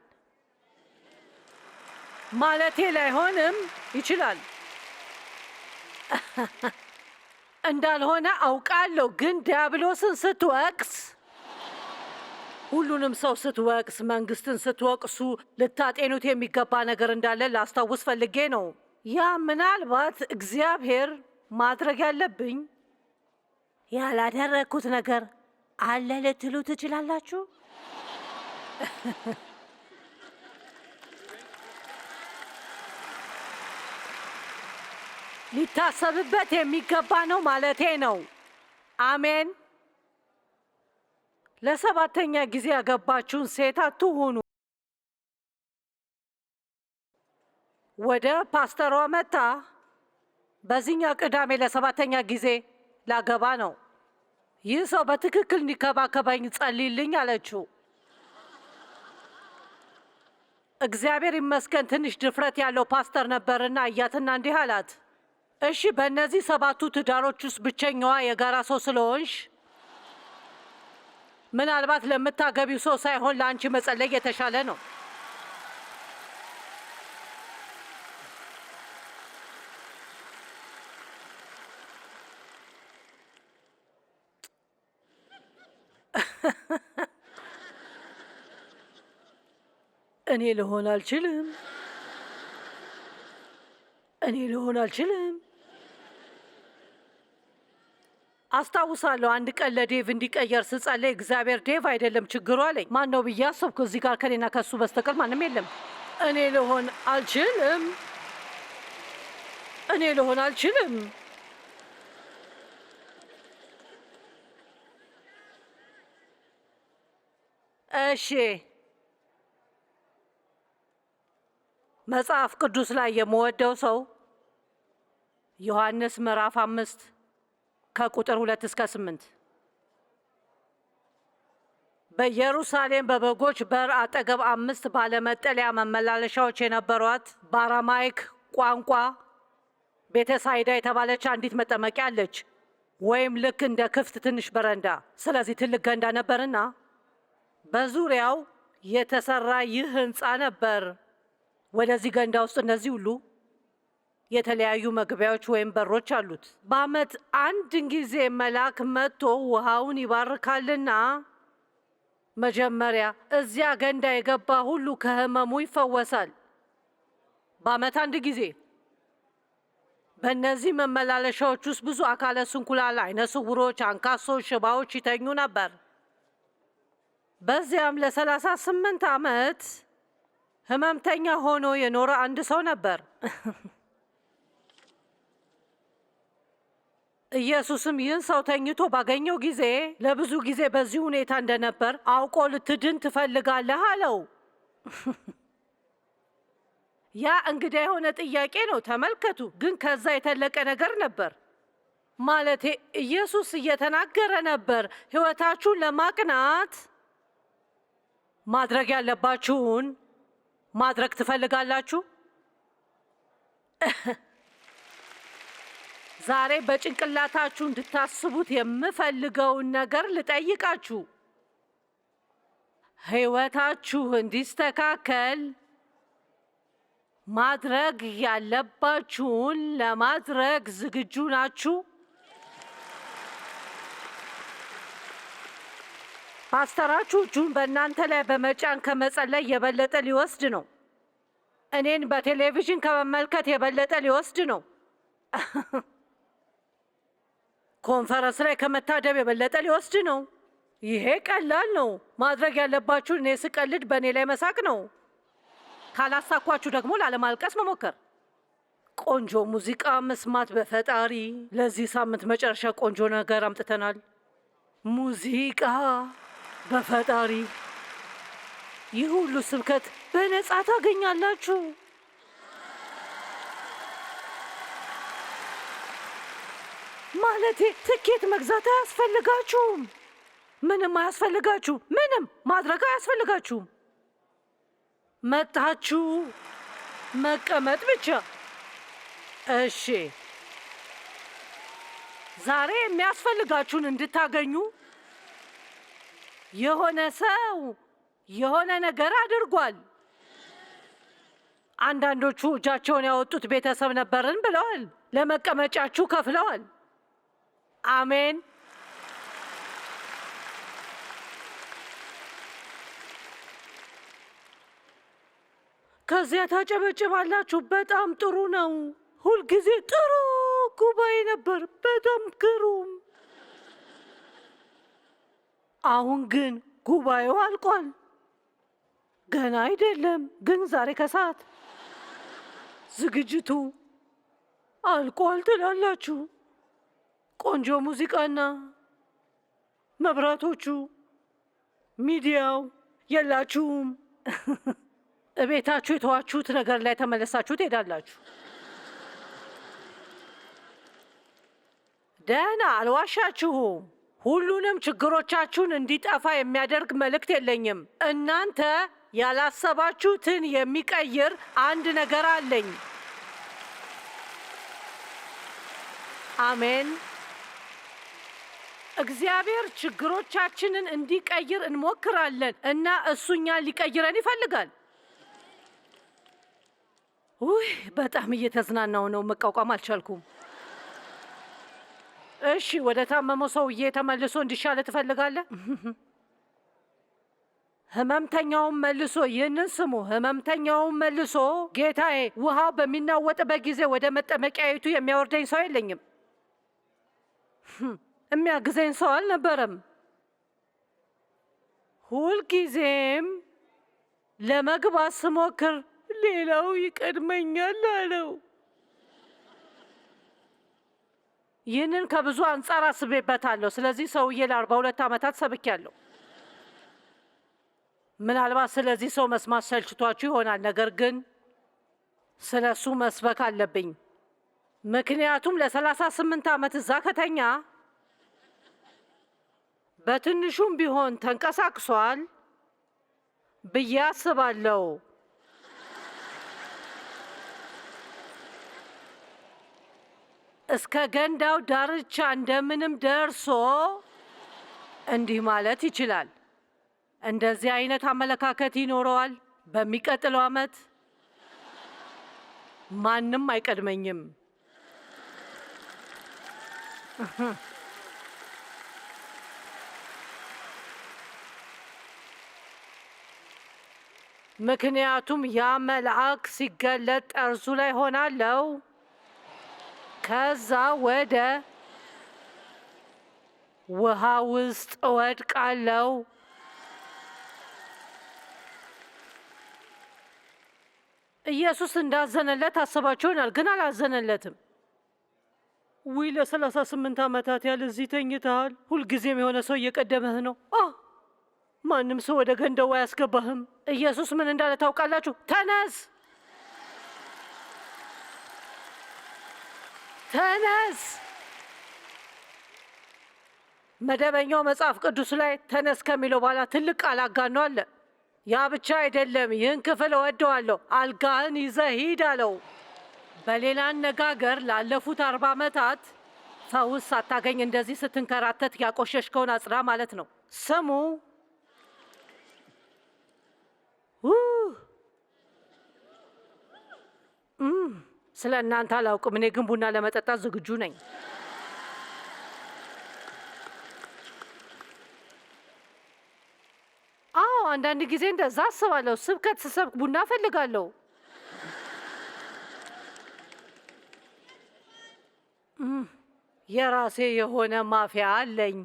B: ማለቴ ላይሆንም ይችላል። እንዳልሆነ አውቃለሁ፣ ግን ዲያብሎስን ስትወቅስ፣ ሁሉንም ሰው ስትወቅስ፣ መንግስትን ስትወቅሱ ልታጤኑት የሚገባ ነገር እንዳለ ላስታውስ ፈልጌ ነው። ያ ምናልባት እግዚአብሔር ማድረግ ያለብኝ ያላደረግኩት ነገር አለ ልትሉ ትችላላችሁ። ሊታሰብበት የሚገባ ነው ማለቴ ነው። አሜን። ለሰባተኛ ጊዜ ያገባችሁን ሴት አትሁኑ። ወደ ፓስተሯ መጣ። በዚህኛው ቅዳሜ ለሰባተኛ ጊዜ ላገባ ነው። ይህ ሰው በትክክል እንዲከባከበኝ ጸልይልኝ አለችው። እግዚአብሔር ይመስገን ትንሽ ድፍረት ያለው ፓስተር ነበርና እያትና እንዲህ አላት፣ እሺ በእነዚህ 7ቱ ትዳሮች ውስጥ ብቸኛዋ የጋራ ሰው ስለሆንሽ ምናልባት ለምታገቢው ሰው ሳይሆን ለአንቺ መጸለይ የተሻለ ነው። እኔ ልሆን አልችልም። እኔ ልሆን አልችልም። አስታውሳለሁ አንድ ቀን ለዴቭ እንዲቀየር ስጸለይ እግዚአብሔር ዴቭ አይደለም ችግሩ አለኝ። ማን ነው ብዬ አሰብኩ። እዚህ ጋር ከኔና ከሱ በስተቀር ማንም የለም። እኔ ልሆን አልችልም። እኔ ልሆን አልችልም። እሺ፣ መጽሐፍ ቅዱስ ላይ የምወደው ሰው ዮሐንስ ምዕራፍ 5 ከቁጥር 2 እስከ 8 በኢየሩሳሌም በበጎች በር አጠገብ 5 ባለመጠለያ መመላለሻዎች የነበሯት በአራማይክ ቋንቋ ቤተሳይዳ የተባለች አንዲት መጠመቂያ አለች፣ ወይም ልክ እንደ ክፍት ትንሽ በረንዳ። ስለዚህ ትልቅ ገንዳ ነበርና በዙሪያው የተሰራ ይህ ህንፃ ነበር። ወደዚህ ገንዳ ውስጥ እነዚህ ሁሉ የተለያዩ መግቢያዎች ወይም በሮች አሉት። በዓመት አንድ ጊዜ መልአክ መጥቶ ውሃውን ይባርካልና መጀመሪያ እዚያ ገንዳ የገባ ሁሉ ከህመሙ ይፈወሳል። በዓመት አንድ ጊዜ። በእነዚህ መመላለሻዎች ውስጥ ብዙ አካለ ስንኩላን፣ አይነ ስውሮች፣ አንካሶች፣ ሽባዎች ይተኙ ነበር። በዚያም ለ38 ዓመት ህመምተኛ ሆኖ የኖረ አንድ ሰው ነበር። ኢየሱስም ይህን ሰው ተኝቶ ባገኘው ጊዜ ለብዙ ጊዜ በዚህ ሁኔታ እንደነበር አውቆ ልትድን ትፈልጋለህ አለው። ያ እንግዳ የሆነ ጥያቄ ነው። ተመልከቱ። ግን ከዛ የተለቀ ነገር ነበር። ማለቴ ኢየሱስ እየተናገረ ነበር፣ ህይወታችሁን ለማቅናት ማድረግ ያለባችሁን ማድረግ ትፈልጋላችሁ? ዛሬ በጭንቅላታችሁ እንድታስቡት የምፈልገውን ነገር ልጠይቃችሁ። ህይወታችሁ እንዲስተካከል ማድረግ ያለባችሁን ለማድረግ ዝግጁ ናችሁ? ፓስተራችሁ እጁን በእናንተ ላይ በመጫን ከመጸለይ የበለጠ ሊወስድ ነው። እኔን በቴሌቪዥን ከመመልከት የበለጠ ሊወስድ ነው። ኮንፈረንስ ላይ ከመታደብ የበለጠ ሊወስድ ነው። ይሄ ቀላል ነው። ማድረግ ያለባችሁ እኔ ስቀልድ በእኔ ላይ መሳቅ ነው። ካላሳኳችሁ ደግሞ ላለማልቀስ መሞከር። ቆንጆ ሙዚቃ መስማት በፈጣሪ። ለዚህ ሳምንት መጨረሻ ቆንጆ ነገር አምጥተናል። ሙዚቃ በፈጣሪ። ይህ ሁሉ ስብከት በነጻ ታገኛላችሁ። ማለቴ ትኬት መግዛት አያስፈልጋችሁም። ምንም አያስፈልጋችሁ። ምንም ማድረግ አያስፈልጋችሁም። መጣችሁ መቀመጥ ብቻ። እሺ፣ ዛሬ የሚያስፈልጋችሁን እንድታገኙ የሆነ ሰው የሆነ ነገር አድርጓል። አንዳንዶቹ እጃቸውን ያወጡት ቤተሰብ ነበርን ብለዋል። ለመቀመጫችሁ ከፍለዋል። አሜን። ከዚያ ታጨበጭባላችሁ። በጣም ጥሩ ነው። ሁልጊዜ ጥሩ ጉባኤ ነበር። በጣም ግሩም። አሁን ግን ጉባኤው አልቋል። ገና አይደለም፣ ግን ዛሬ ከሰዓት ዝግጅቱ አልቋል ትላላችሁ። ቆንጆ ሙዚቃና መብራቶቹ፣ ሚዲያው የላችሁም። እቤታችሁ የተዋችሁት ነገር ላይ ተመለሳችሁ ትሄዳላችሁ። ደህና፣ አልዋሻችሁም። ሁሉንም ችግሮቻችሁን እንዲጠፋ የሚያደርግ መልእክት የለኝም። እናንተ ያላሰባችሁትን የሚቀይር አንድ ነገር አለኝ። አሜን። እግዚአብሔር ችግሮቻችንን እንዲቀይር እንሞክራለን እና እሱ እኛን ሊቀይረን ይፈልጋል። ውይ፣ በጣም እየተዝናናው ነው። መቋቋም አልቻልኩም። እሺ፣ ወደ ታመመው ሰውዬ ተመልሶ እንዲሻለ ትፈልጋለህ? ህመምተኛውን መልሶ ይህንን ስሙ፣ ህመምተኛውን መልሶ ጌታዬ፣ ውሃው በሚናወጥበት ጊዜ ወደ መጠመቂያይቱ የሚያወርደኝ ሰው የለኝም። የሚያግዘኝ ሰው አልነበረም። ሁልጊዜም ለመግባት ስሞክር ሌላው ይቀድመኛል አለው። ይህንን ከብዙ አንጻር አስቤበታለሁ። ስለዚህ ሰውዬ ለ42 ዓመታት ሰብኬያለሁ። ምናልባት ስለዚህ ሰው መስማት ሰልችቷችሁ ይሆናል፣ ነገር ግን ስለ እሱ መስበክ አለብኝ። ምክንያቱም ለ38 ዓመት እዛ ከተኛ በትንሹም ቢሆን ተንቀሳቅሷል ብዬ አስባለሁ። እስከ ገንዳው ዳርቻ እንደምንም ደርሶ እንዲህ ማለት ይችላል። እንደዚህ አይነት አመለካከት ይኖረዋል። በሚቀጥለው ዓመት ማንም አይቀድመኝም። ምክንያቱም ያ መልአክ ሲገለጥ ጠርዙ ላይ ሆናለው፣ ከዛ ወደ ውሃ ውስጥ እወድቃለው። ኢየሱስ እንዳዘነለት አስባችሁ ይሆናል፣ ግን አላዘነለትም። ውይ ለ38 ዓመታት ያህል እዚህ ተኝተሃል። ሁልጊዜም የሆነ ሰው እየቀደመህ ነው። ማንም ሰው ወደ ገንዳው አያስገባህም። ኢየሱስ ምን እንዳለ ታውቃላችሁ? ተነስ፣ ተነስ። መደበኛው መጽሐፍ ቅዱስ ላይ ተነስ ከሚለው በኋላ ትልቅ ቃል አጋኖ አለ። ያ ብቻ አይደለም፣ ይህን ክፍል እወደዋለሁ፣ አልጋህን ይዘህ ሂድ አለው። በሌላ አነጋገር ላለፉት 40 ዓመታት ፈውስ ሳታገኝ እንደዚህ ስትንከራተት ያቆሸሽከውን አጽዳ ማለት ነው። ስሙ፣ ስለ እናንተ አላውቅም፣ እኔ ግን ቡና ለመጠጣት ዝግጁ ነኝ። አንዳንድ ጊዜ እንደዛ አስባለሁ። ስብከት ስሰብክ ቡና እፈልጋለሁ። የራሴ የሆነ ማፊያ አለኝ።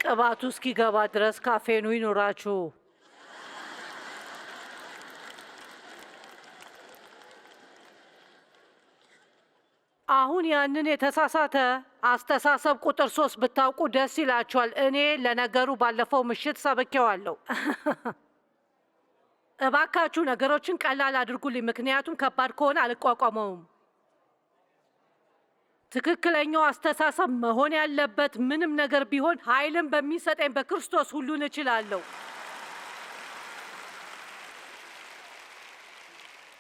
B: ቅባቱ እስኪገባ ድረስ ካፌኑ ይኑራችሁ። አሁን ያንን የተሳሳተ አስተሳሰብ ቁጥር 3 ብታውቁ ደስ ይላችኋል። እኔ ለነገሩ ባለፈው ምሽት ሰብኬዋለሁ። እባካችሁ ነገሮችን ቀላል አድርጉልኝ፣ ምክንያቱም ከባድ ከሆነ አልቋቋመውም። ትክክለኛው አስተሳሰብ መሆን ያለበት ምንም ነገር ቢሆን ኃይልን በሚሰጠኝ በክርስቶስ ሁሉን እችላለሁ።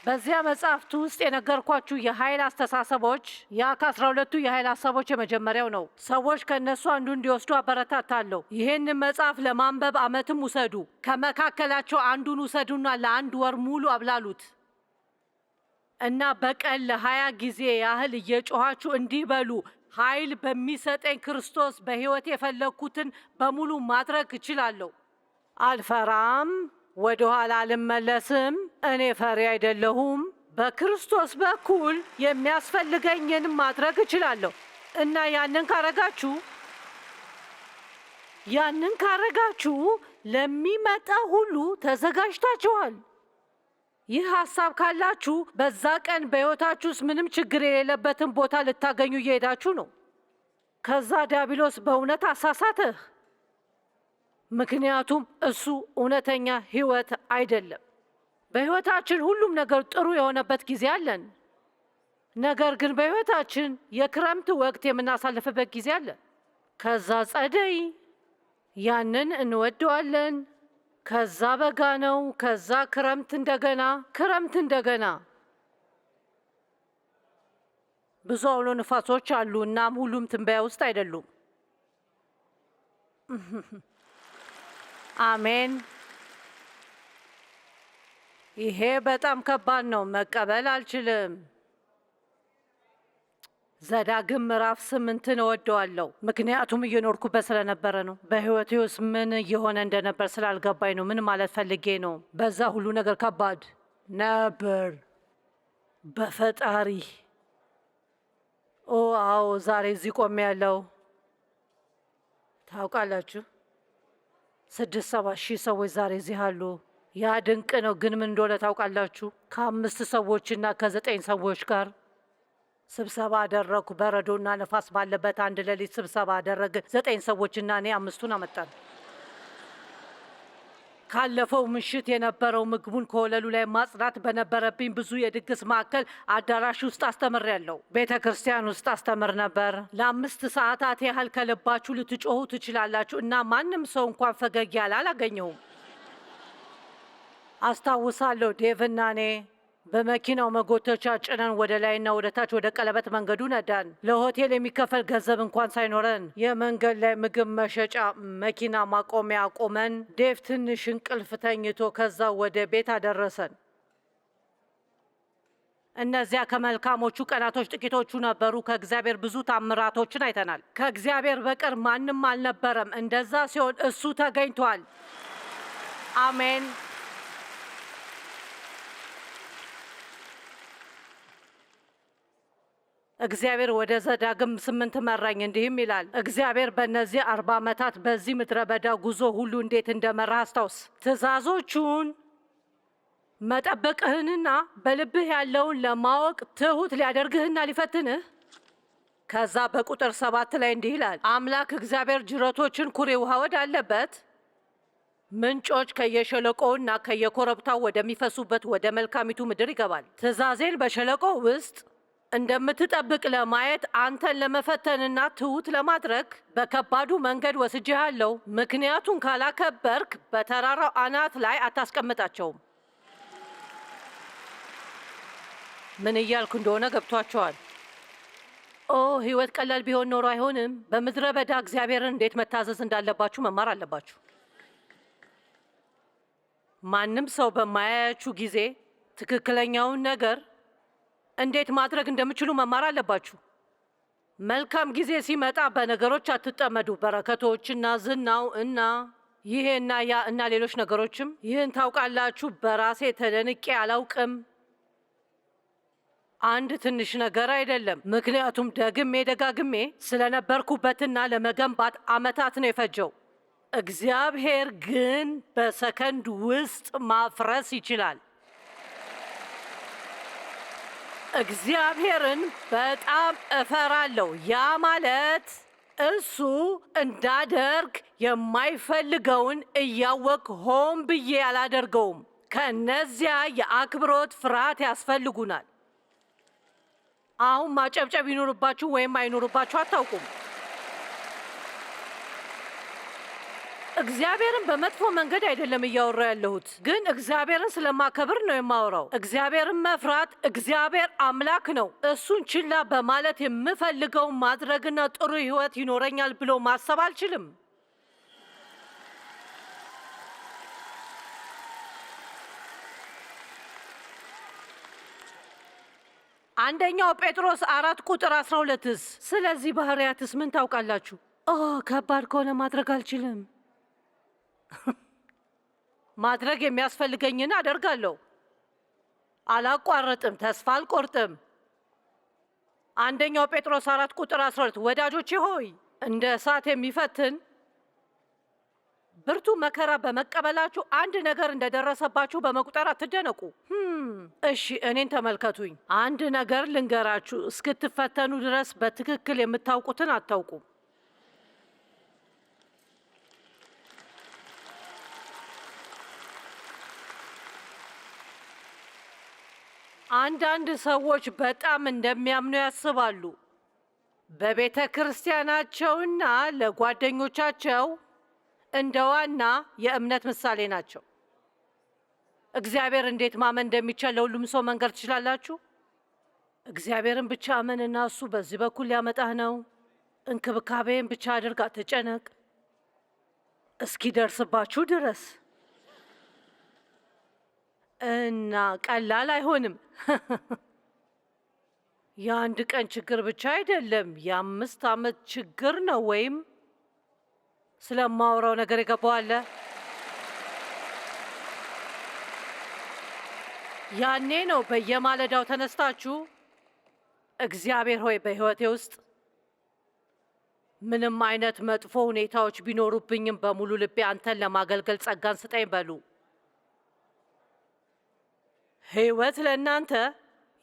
B: በዚያ መጽሐፍት ውስጥ የነገርኳችሁ የኃይል አስተሳሰቦች ያ ከ12ቱ የኃይል ሀሳቦች የመጀመሪያው ነው። ሰዎች ከእነሱ አንዱ እንዲወስዱ አበረታታለሁ። ይህንን መጽሐፍ ለማንበብ ዓመትም ውሰዱ። ከመካከላቸው አንዱን ውሰዱና ለ1 ወር ሙሉ አብላሉት እና በቀን ለ20 ጊዜ ያህል እየጮኋችሁ እንዲህ በሉ፣ ኃይል በሚሰጠኝ ክርስቶስ በሕይወት የፈለግኩትን በሙሉ ማድረግ እችላለሁ። አልፈራም፣ ወደ ኋላ አልመለስም። እኔ ፈሪ አይደለሁም። በክርስቶስ በኩል የሚያስፈልገኝን ማድረግ እችላለሁ። እና ያንን ካረጋችሁ ለሚመጣ ሁሉ ተዘጋጅታችኋል። ይህ ሀሳብ ካላችሁ በዛ ቀን በሕይወታችሁ ውስጥ ምንም ችግር የሌለበትን ቦታ ልታገኙ እየሄዳችሁ ነው። ከዛ ዲያብሎስ በእውነት አሳሳተህ። ምክንያቱም እሱ እውነተኛ ሕይወት አይደለም። በሕይወታችን ሁሉም ነገር ጥሩ የሆነበት ጊዜ አለን። ነገር ግን በሕይወታችን የክረምት ወቅት የምናሳልፍበት ጊዜ አለ። ከዛ ጸደይ፣ ያንን እንወደዋለን። ከዛ በጋ ነው። ከዛ ክረምት እንደገና። ብዙ አውሎ ንፋሶች አሉ። እናም ሁሉም ትንበያ ውስጥ አይደሉም። አሜን። ይሄ በጣም ከባድ ነው። መቀበል አልችልም። ዘዳግም ምዕራፍ 8ን እወደዋለሁ፣ ምክንያቱም እየኖርኩበት ስለነበረ ነው። በሕይወቴ ውስጥ ምን እየሆነ እንደነበር ስላልገባኝ ነው። ምን ማለት ፈልጌ ነው? በዛ ሁሉ ነገር ከባድ ነበር በፈጣሪ። ኦ አዎ፣ ዛሬ እዚህ ቆሜ ያለው ታውቃላችሁ፣ 6-7 ሺህ ሰዎች ዛሬ እዚህ አሉ። ያ ድንቅ ነው። ግን ምን እንደሆነ ታውቃላችሁ? ከ5 ሰዎችና ከ9 ሰዎች ጋር ስብሰባ አደረግኩ። በረዶና ነፋስ ባለበት አንድ ሌሊት ስብሰባ አደረግን። 9 ሰዎችና እኔ 5ቱን አመጣን። ካለፈው ምሽት የነበረው ምግቡን ከወለሉ ላይ ማጽዳት በነበረብኝ ብዙ የድግስ ማዕከል አዳራሽ ውስጥ አስተምሬያለሁ። ቤተ ክርስቲያን ውስጥ አስተምር ነበር። ለ5 ሰዓታት ያህል ከልባችሁ ልትጮሁ ትችላላችሁ እና ማንም ሰው እንኳን ፈገግ ያለ አላገኘሁም። አስታውሳለሁ ዴቭና እኔ በመኪናው መጎተቻ ጭነን ወደ ላይና ወደ ታች ወደ ቀለበት መንገዱ ነዳን። ለሆቴል የሚከፈል ገንዘብ እንኳን ሳይኖረን የመንገድ ላይ ምግብ መሸጫ መኪና ማቆሚያ አቆመን። ዴቭ ትንሽ እንቅልፍ ተኝቶ ከዛ ወደ ቤት አደረሰን። እነዚያ ከመልካሞቹ ቀናቶች ጥቂቶቹ ነበሩ። ከእግዚአብሔር ብዙ ታምራቶችን አይተናል። ከእግዚአብሔር በቀር ማንም አልነበረም። እንደዛ ሲሆን እሱ ተገኝቷል። አሜን። እግዚአብሔር ወደ ዘዳግም 8 መራኝ። እንዲህም ይላል፣ እግዚአብሔር በእነዚህ 40 ዓመታት በዚህ ምድረ በዳ ጉዞ ሁሉ እንዴት እንደመራህ አስታውስ። ትእዛዞቹን መጠበቅህንና በልብህ ያለውን ለማወቅ ትሁት ሊያደርግህና ሊፈትንህ። ከዛ በቁጥር 7 ላይ እንዲህ ይላል፣ አምላክ እግዚአብሔር ጅረቶችን ኩሬ ውሃ ወዳለበት ምንጮች ከየሸለቆውና ከየኮረብታው ወደሚፈሱበት ወደ መልካሚቱ ምድር ይገባል። ትእዛዜን በሸለቆ ውስጥ እንደምትጠብቅ ለማየት አንተን ለመፈተንና ትሁት ለማድረግ በከባዱ መንገድ ወስጄሃለሁ። ምክንያቱን ካላከበርክ በተራራው አናት ላይ አታስቀምጣቸውም። ምን እያልኩ እንደሆነ ገብቷቸዋል? ኦ ህይወት ቀላል ቢሆን ኖሮ አይሆንም። በምድረ በዳ እግዚአብሔርን እንዴት መታዘዝ እንዳለባችሁ መማር አለባችሁ። ማንም ሰው በማያያችሁ ጊዜ ትክክለኛውን ነገር እንዴት ማድረግ እንደምችሉ መማር አለባችሁ። መልካም ጊዜ ሲመጣ በነገሮች አትጠመዱ። በረከቶችና ዝናው እና ይሄና ያ እና ሌሎች ነገሮችም። ይህን ታውቃላችሁ። በራሴ ተደንቄ አላውቅም። አንድ ትንሽ ነገር አይደለም። ምክንያቱም ደግሜ ደጋግሜ ስለነበርኩበትና ለመገንባት ዓመታት ነው የፈጀው። እግዚአብሔር ግን በሰከንድ ውስጥ ማፍረስ ይችላል። እግዚአብሔርን በጣም እፈራለሁ። ያ ማለት እሱ እንዳደርግ የማይፈልገውን እያወቅ ሆን ብዬ አላደርገውም። ከእነዚያ የአክብሮት ፍርሃት ያስፈልጉናል። አሁን ማጨብጨብ ይኖርባችሁ ወይም አይኖርባችሁ አታውቁም። እግዚአብሔርን በመጥፎ መንገድ አይደለም እያወራ ያለሁት፣ ግን እግዚአብሔርን ስለማከብር ነው የማወራው። እግዚአብሔርን መፍራት እግዚአብሔር አምላክ ነው። እሱን ችላ በማለት የምፈልገውን ማድረግና ጥሩ ሕይወት ይኖረኛል ብሎ ማሰብ አልችልም። አንደኛው ጴጥሮስ 4:12ስ ስለዚህ ባህሪያትስ ምን ታውቃላችሁ? ከባድ ከሆነ ማድረግ አልችልም። ማድረግ የሚያስፈልገኝን አደርጋለሁ። አላቋርጥም፣ ተስፋ አልቆርጥም። አንደኛው ጴጥሮስ 4:12 ወዳጆቼ ሆይ እንደ እሳት የሚፈትን ብርቱ መከራ በመቀበላችሁ አንድ ነገር እንደደረሰባችሁ በመቁጠር አትደነቁ። እሺ እኔን ተመልከቱኝ። አንድ ነገር ልንገራችሁ፣ እስክትፈተኑ ድረስ በትክክል የምታውቁትን አታውቁም። አንዳንድ ሰዎች በጣም እንደሚያምኑ ያስባሉ። በቤተ ክርስቲያናቸውና ለጓደኞቻቸው እንደ ዋና የእምነት ምሳሌ ናቸው። እግዚአብሔር እንዴት ማመን እንደሚቻል ለሁሉም ሰው መንገር ትችላላችሁ። እግዚአብሔርን ብቻ አመንና እሱ በዚህ በኩል ሊያመጣህ ነው። እንክብካቤን ብቻ አድርግ፣ አትጨነቅ እስኪደርስባችሁ ድረስ እና ቀላል አይሆንም። የአንድ ቀን ችግር ብቻ አይደለም፣ የ5 ዓመት ችግር ነው። ወይም ስለማወራው ነገር የገባው አለ? ያኔ ነው በየማለዳው ተነስታችሁ እግዚአብሔር ሆይ በሕይወቴ ውስጥ ምንም አይነት መጥፎ ሁኔታዎች ቢኖሩብኝም በሙሉ ልቤ አንተን ለማገልገል ጸጋን ስጠኝ በሉ። ሕይወት ለእናንተ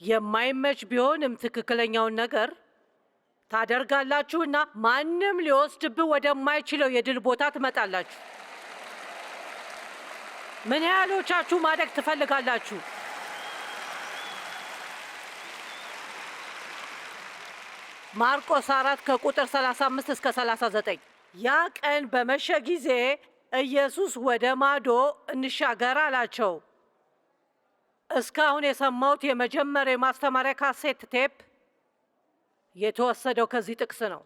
B: የማይመች ቢሆንም ትክክለኛውን ነገር ታደርጋላችሁና ማንም ሊወስድብህ ወደማይችለው የድል ቦታ ትመጣላችሁ። ምን ያህሎቻችሁ ማደግ ትፈልጋላችሁ? ማርቆስ 4 ከቁጥር 35 እስከ 39። ያ ቀን በመሸ ጊዜ ኢየሱስ ወደ ማዶ እንሻገር አላቸው። እስካሁን የሰማሁት የመጀመሪያ የማስተማሪያ ካሴት ቴፕ የተወሰደው ከዚህ ጥቅስ ነው።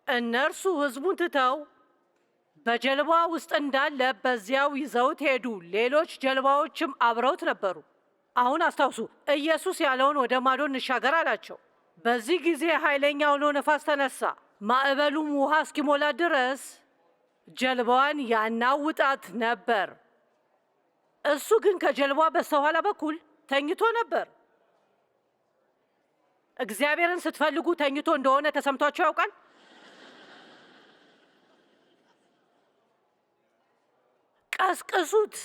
B: እነርሱ ሕዝቡን ትተው በጀልባ ውስጥ እንዳለ በዚያው ይዘውት ሄዱ። ሌሎች ጀልባዎችም አብረውት ነበሩ። አሁን አስታውሱ፣ ኢየሱስ ያለውን ወደ ማዶ እንሻገር አላቸው። በዚህ ጊዜ ኃይለኛ አውሎ ነፋስ ተነሳ። ማዕበሉም ውሃ እስኪሞላ ድረስ ጀልባዋን ያናውጣት ነበር። እሱ ግን ከጀልባዋ በስተኋላ በኩል ተኝቶ ነበር። እግዚአብሔርን ስትፈልጉ ተኝቶ እንደሆነ ተሰምቷቸው ያውቃል? ቀስቅሱት።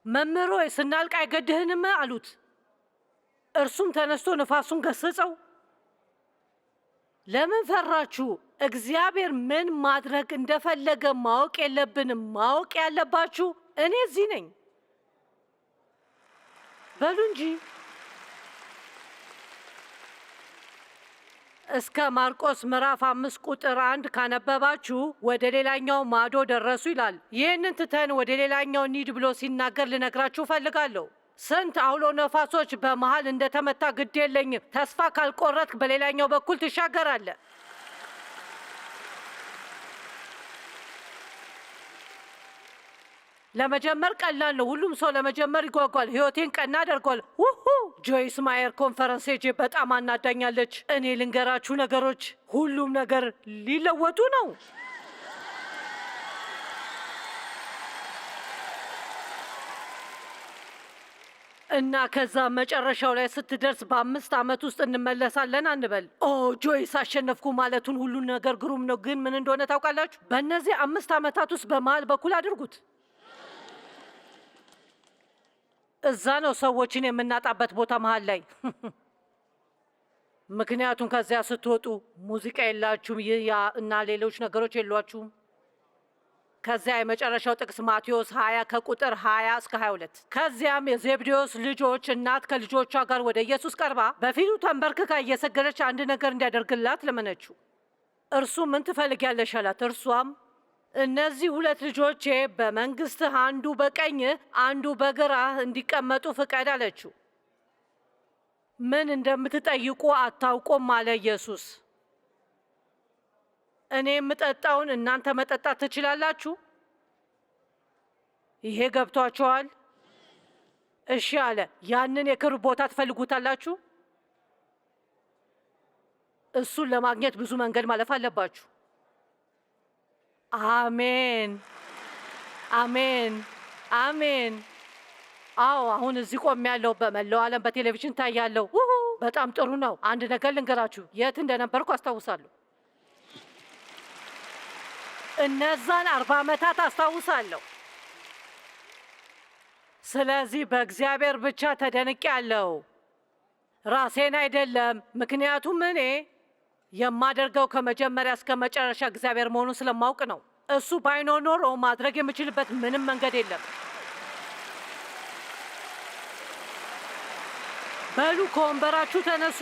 B: መምህር ሆይ ስናልቅ አይገድህንም አሉት። እርሱም ተነስቶ ነፋሱን ገሰጸው። ለምን ፈራችሁ? እግዚአብሔር ምን ማድረግ እንደፈለገ ማወቅ የለብንም። ማወቅ ያለባችሁ እኔ እዚህ ነኝ በሉ እንጂ። እስከ ማርቆስ ምዕራፍ 5 ቁጥር 1 ካነበባችሁ ወደ ሌላኛው ማዶ ደረሱ ይላል። ይህንን ትተን ወደ ሌላኛው እንሂድ ብሎ ሲናገር ልነግራችሁ እፈልጋለሁ። ስንት አውሎ ነፋሶች በመሃል እንደተመታ ግድ የለኝም። ተስፋ ካልቆረጥክ በሌላኛው በኩል ትሻገራለህ። ለመጀመር ቀላል ነው። ሁሉም ሰው ለመጀመር ይጓጓል። ህይወቴን ቀና አደርጓል። ውሁ ጆይስ ማየር ኮንፈረንስ ሄጄ በጣም አናዳኛለች። እኔ ልንገራችሁ ነገሮች ሁሉም ነገር ሊለወጡ ነው። እና ከዛ መጨረሻው ላይ ስትደርስ በ5 ዓመት ውስጥ እንመለሳለን አንበል። ኦ ጆይስ አሸነፍኩ ማለቱን ሁሉን ነገር ግሩም ነው። ግን ምን እንደሆነ ታውቃላችሁ? በእነዚህ 5 ዓመታት ውስጥ በመሃል በኩል አድርጉት። እዛ ነው ሰዎችን የምናጣበት ቦታ መሃል ላይ። ምክንያቱም ከዚያ ስትወጡ ሙዚቃ የላችሁም፣ ይህ ያ እና ሌሎች ነገሮች የሏችሁም። ከዚያ የመጨረሻው ጥቅስ ማቴዎስ 20 ከቁጥር 20 እስከ 22። ከዚያም የዘብዴዎስ ልጆች እናት ከልጆቿ ጋር ወደ ኢየሱስ ቀርባ በፊቱ ተንበርክካ እየሰገደች አንድ ነገር እንዲያደርግላት ለመነችው። እርሱ ምን ትፈልጊያለሽ አላት። እርሷም እነዚህ 2 ልጆቼ በመንግስትህ አንዱ በቀኝህ አንዱ በግራህ እንዲቀመጡ ፍቀድ አለችው። ምን እንደምትጠይቁ አታውቁም አለ ኢየሱስ። እኔ የምጠጣውን እናንተ መጠጣት ትችላላችሁ? ይሄ ገብቷችኋል? እሺ አለ። ያንን የክብር ቦታ ትፈልጉታላችሁ? እሱን ለማግኘት ብዙ መንገድ ማለፍ አለባችሁ። አሜን፣ አሜን፣ አሜን። አዎ አሁን እዚህ ቆሜያለሁ። በመላው ዓለም በቴሌቪዥን ታያለሁ። በጣም ጥሩ ነው። አንድ ነገር ልንገራችሁ። የት እንደነበርኩ አስታውሳለሁ። እነዛን 40 ዓመታት አስታውሳለሁ። ስለዚህ በእግዚአብሔር ብቻ ተደንቄያለሁ፣ ራሴን አይደለም። ምክንያቱም እኔ የማደርገው ከመጀመሪያ እስከ መጨረሻ እግዚአብሔር መሆኑን ስለማውቅ ነው። እሱ ባይኖር ኖሮ ማድረግ የምችልበት ምንም መንገድ የለም። በሉ ከወንበራችሁ ተነሱ።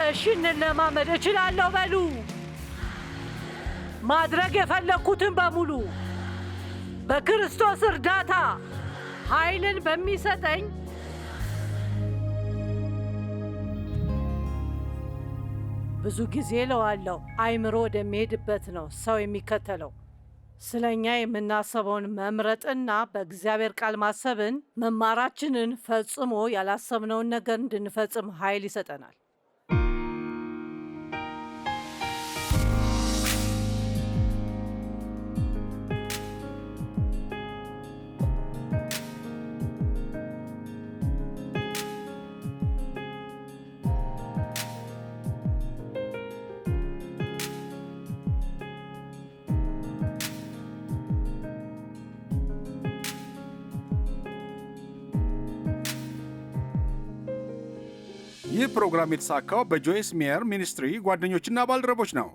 B: እሺ እንለማመድ። እችላለሁ በሉ። ማድረግ የፈለግኩትን በሙሉ በክርስቶስ እርዳታ ኃይልን ብዙ ጊዜ እለዋለሁ፣ አይምሮ ወደሚሄድበት ነው ሰው የሚከተለው። ስለ እኛ የምናስበውን መምረጥና በእግዚአብሔር ቃል ማሰብን መማራችንን ፈጽሞ ያላሰብነውን ነገር እንድንፈጽም ኃይል ይሰጠናል።
A: ይህ ፕሮግራም የተሳካው በጆይስ ሜየር ሚኒስትሪ ጓደኞችና ባልደረቦች ነው።